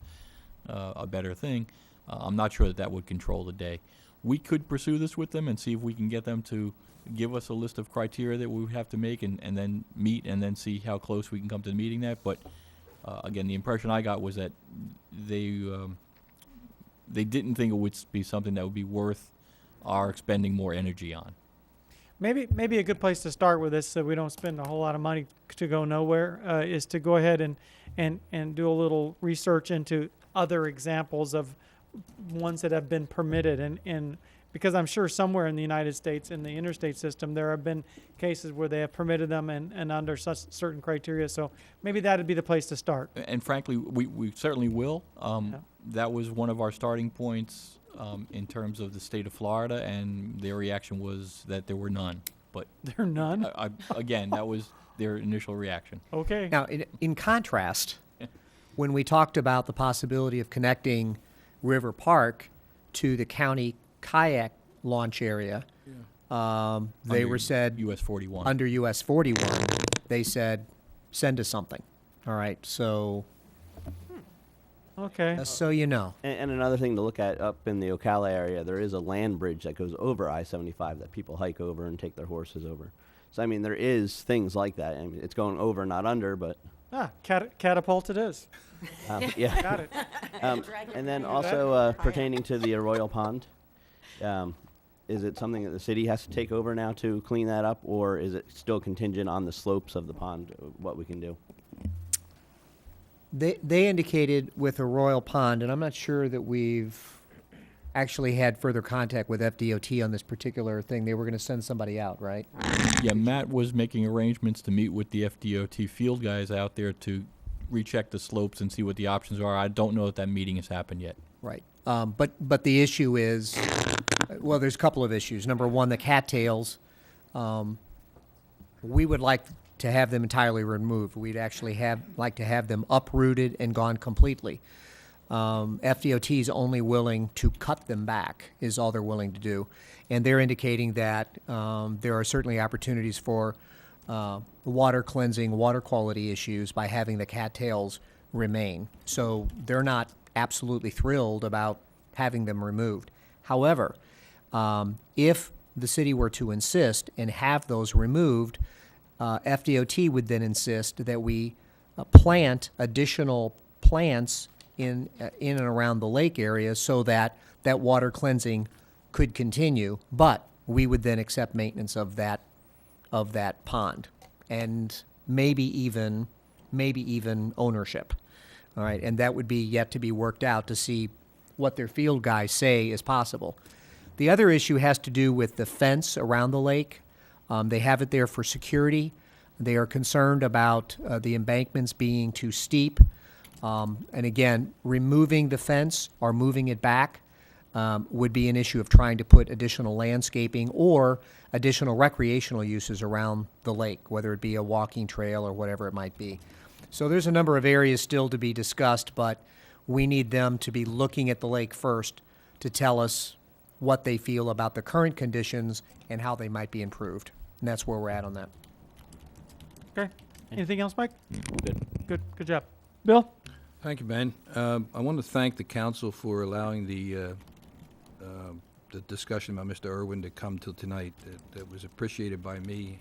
a better thing? I'm not sure that would control the day. We could pursue this with them and see if we can get them to give us a list of criteria that we would have to make and then meet and then see how close we can come to meeting that. But again, the impression I got was that they didn't think it would be something that would be worth our expending more energy on. Maybe a good place to start with this, so we don't spend a whole lot of money to go nowhere, is to go ahead and do a little research into other examples of ones that have been permitted, and because I'm sure somewhere in the United States, in the interstate system, there have been cases where they have permitted them and under such certain criteria. So maybe that would be the place to start. And frankly, we certainly will. That was one of our starting points in terms of the state of Florida, and their reaction was that there were none. But there are none? Again, that was their initial reaction. Okay. Now, in contrast, when we talked about the possibility of connecting River Park to the county kayak launch area, they were said US 41. Under US 41, they said, send us something. All right, so okay, just so you know. And another thing to look at, up in the Ocala area, there is a land bridge that goes over I-75 that people hike over and take their horses over. So I mean, there is things like that. I mean, it's going over, not under, but catapult it is. Yeah. Got it. And then also pertaining to the Arroyo Pond, is it something that the city has to take over now to clean that up, or is it still contingent on the slopes of the pond, what we can do? They indicated with Arroyo Pond, and I'm not sure that we've actually had further contact with FDOT on this particular thing. They were going to send somebody out, right? Yeah, Matt was making arrangements to meet with the FDOT field guys out there to recheck the slopes and see what the options are. I don't know if that meeting has happened yet. Right. But the issue is, well, there's a couple of issues. Number one, the cattails. We would like to have them entirely removed. We'd actually like to have them uprooted and gone completely. FDOT is only willing to cut them back, is all they're willing to do. And they're indicating that there are certainly opportunities for water cleansing, water quality issues by having the cattails remain. So they're not absolutely thrilled about having them removed. However, if the city were to insist and have those removed, FDOT would then insist that we plant additional plants in and around the lake area so that that water cleansing could continue, but we would then accept maintenance of that pond and maybe even ownership. All right, and that would be yet to be worked out to see what their field guys say is possible. The other issue has to do with the fence around the lake. They have it there for security. They are concerned about the embankments being too steep. And again, removing the fence or moving it back would be an issue of trying to put additional landscaping or additional recreational uses around the lake, whether it be a walking trail or whatever it might be. So there's a number of areas still to be discussed, but we need them to be looking at the lake first to tell us what they feel about the current conditions and how they might be improved. And that's where we're at on that. Okay. Anything else, Mike? Good. Good job. Bill? Thank you, Ben. I want to thank the council for allowing the discussion about Mr. Irwin to come till tonight. That was appreciated by me,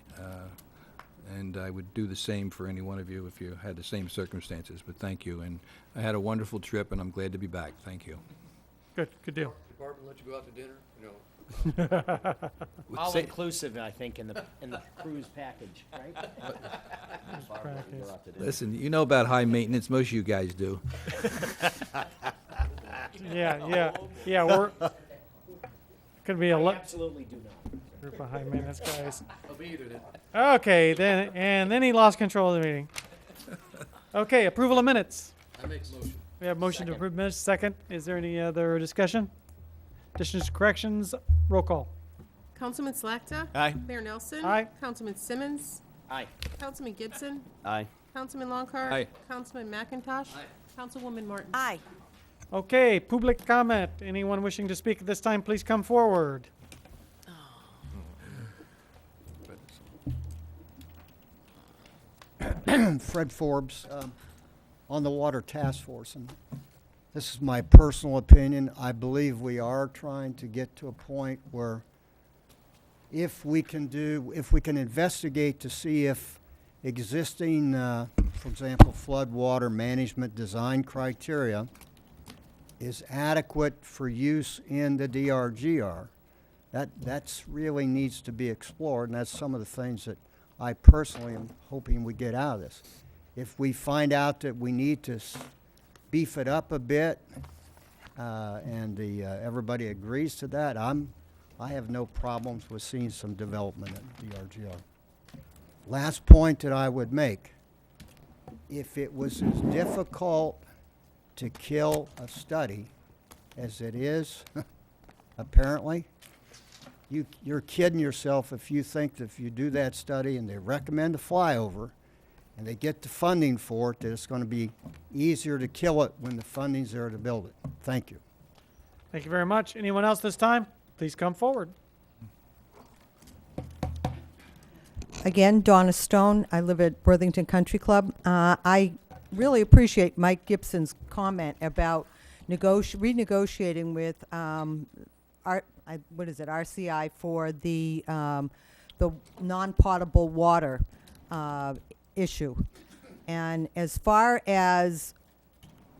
and I would do the same for any one of you if you had the same circumstances, but thank you. And I had a wonderful trip, and I'm glad to be back. Thank you. Good deal. Department let you go out to dinner? No. All inclusive, I think, in the cruise package, right? Listen, you know about high maintenance. Most of you guys do. Yeah. We're gonna be a lot. Absolutely do not. Group of high maintenance guys. I'll be either then. Okay, then he lost control of the meeting. Okay, approval of minutes. I make a motion. We have motion to approve minutes. Second. Is there any other discussion? Additions, corrections? Roll call. Councilman Slakta. Aye. Mayor Nelson. Aye. Councilman Simmons. Aye. Councilman Gibson. Aye. Councilman Longcart. Aye. Councilman McIntosh. Councilwoman Martin. Aye. Okay, public comment. Anyone wishing to speak at this time, please come forward. Fred Forbes, on the Water Task Force. And this is my personal opinion. I believe we are trying to get to a point where if we can investigate to see if existing, for example, floodwater management design criteria is adequate for use in the DRGR. That's really needs to be explored, and that's some of the things that I personally am hoping we get out of this. If we find out that we need to beef it up a bit, and everybody agrees to that, I have no problems with seeing some development at DRGR. Last point that I would make, if it was as difficult to kill a study as it is, apparently, you're kidding yourself if you think that if you do that study and they recommend a flyover and they get the funding for it, that it's going to be easier to kill it when the funding's there to build it. Thank you. Thank you very much. Anyone else this time? Please come forward. Again, Donna Stone. I live at Worthington Country Club. I really appreciate Mike Gibson's comment about renegotiating with RCI for the non-potable water issue. And as far as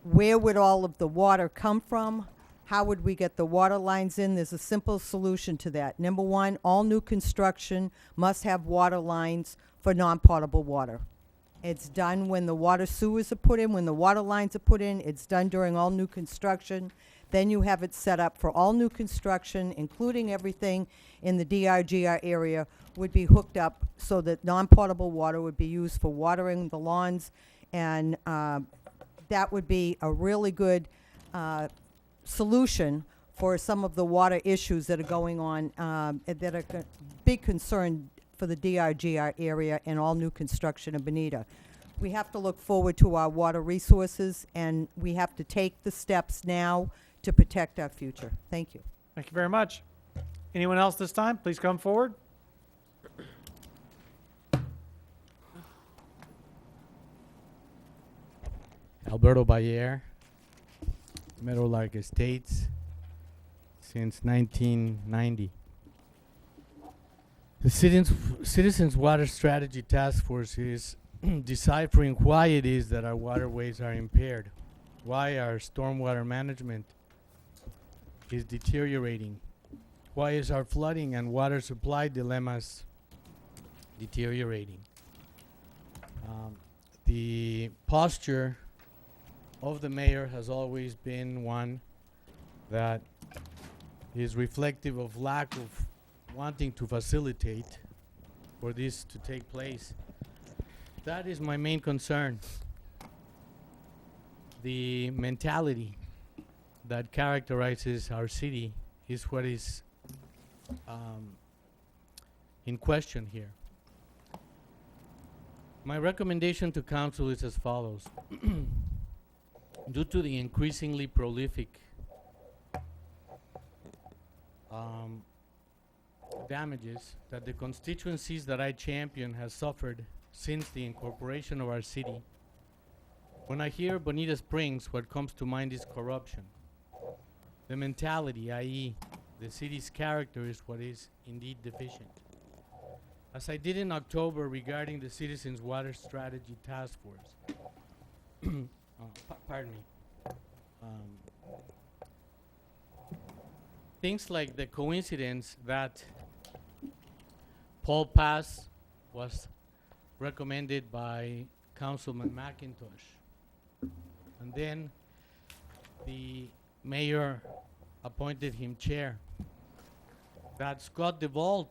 where would all of the water come from, how would we get the water lines in, there's a simple solution to that. Number one, all new construction must have water lines for non-potable water. It's done when the water sewers are put in, when the water lines are put in. It's done during all new construction. Then you have it set up for all new construction, including everything in the DRGR area would be hooked up so that non-potable water would be used for watering the lawns. And that would be a really good solution for some of the water issues that are going on, that are a big concern for the DRGR area and all new construction in Bonita. We have to look forward to our water resources, and we have to take the steps now to protect our future. Thank you. Thank you very much. Anyone else this time? Please come forward. Alberto Bayer, Meadowlark Estates, since 1990. The Citizens Water Strategy Task Force is deciphering why it is that our waterways are impaired, why our stormwater management is deteriorating, why is our flooding and water supply dilemmas deteriorating. The posture of the mayor has always been one that is reflective of lack of wanting to facilitate for this to take place. That is my main concern. the mentality that characterizes our city is what is in question here. My recommendation to council is as follows. Due to the increasingly prolific damages that the constituencies that I champion has suffered since the incorporation of our city, when I hear Bonita Springs, what comes to mind is corruption. The mentality, i.e., the city's character, is what is indeed deficient. As I did in October regarding the Citizens Water Strategy Task Force, pardon me, things like the coincidence that Paul Pass was recommended by Councilman McIntosh, and then the mayor appointed him chair. That Scott DeVault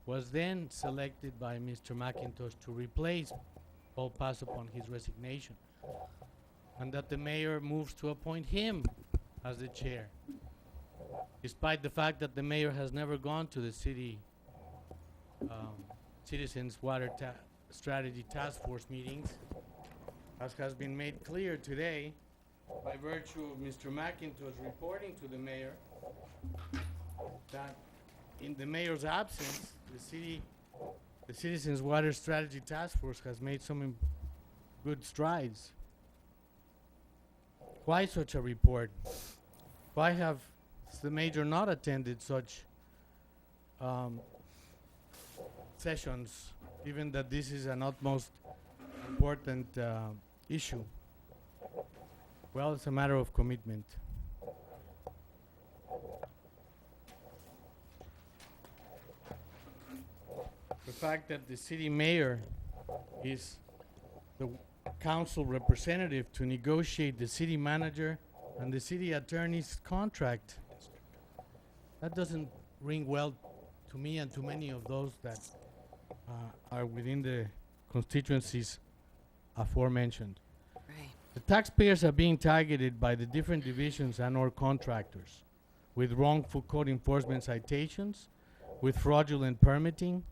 was then selected by Mr. McIntosh to replace Paul Pass upon his resignation, and that the mayor moves to appoint him as the chair, despite the fact that the mayor has never gone to the city Citizens Water Strategy Task Force meetings, as has been made clear today by virtue of Mr. McIntosh reporting to the mayor that in the mayor's absence, the Citizens Water Strategy Task Force has made some good strides. Why such a report? Why have the mayor not attended such sessions, given that this is an utmost important issue? Well, it's a matter of commitment. The fact that the city mayor is the council representative to negotiate the city manager and the city attorney's contract, that doesn't ring well to me and to many of those that are within the constituencies aforementioned. Right. The taxpayers are being targeted by the different divisions and/or contractors with wrongful code enforcement citations, with fraudulent permitting,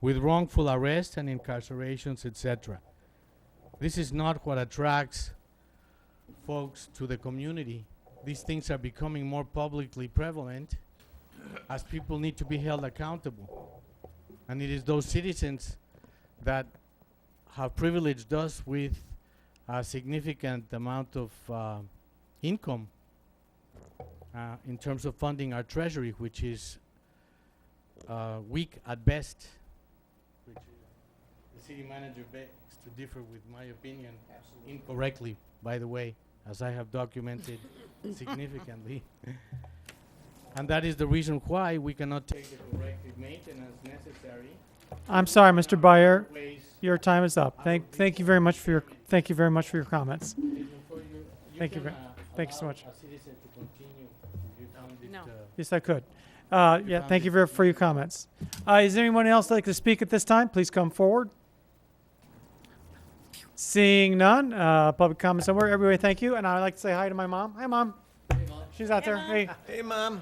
with wrongful arrests and incarcerations, etc. This is not what attracts folks to the community. These things are becoming more publicly prevalent as people need to be held accountable. And it is those citizens that have privileged us with a significant amount of income in terms of funding our treasury, which is weak at best, which the city manager begs to differ with my opinion, incorrectly, by the way, as I have documented significantly. And that is the reason why we cannot take the corrective maintenance necessary. I'm sorry, Mr. Bayer, your time is up. Thank you very much for your comments. Thank you so much. No. Yes, I could. Yeah, thank you for your comments. Is there anyone else like to speak at this time? Please come forward. Seeing none, public comment somewhere. Everybody, thank you. And I'd like to say hi to my mom. Hi, Mom. She's out there. Hey. Hey, Mom.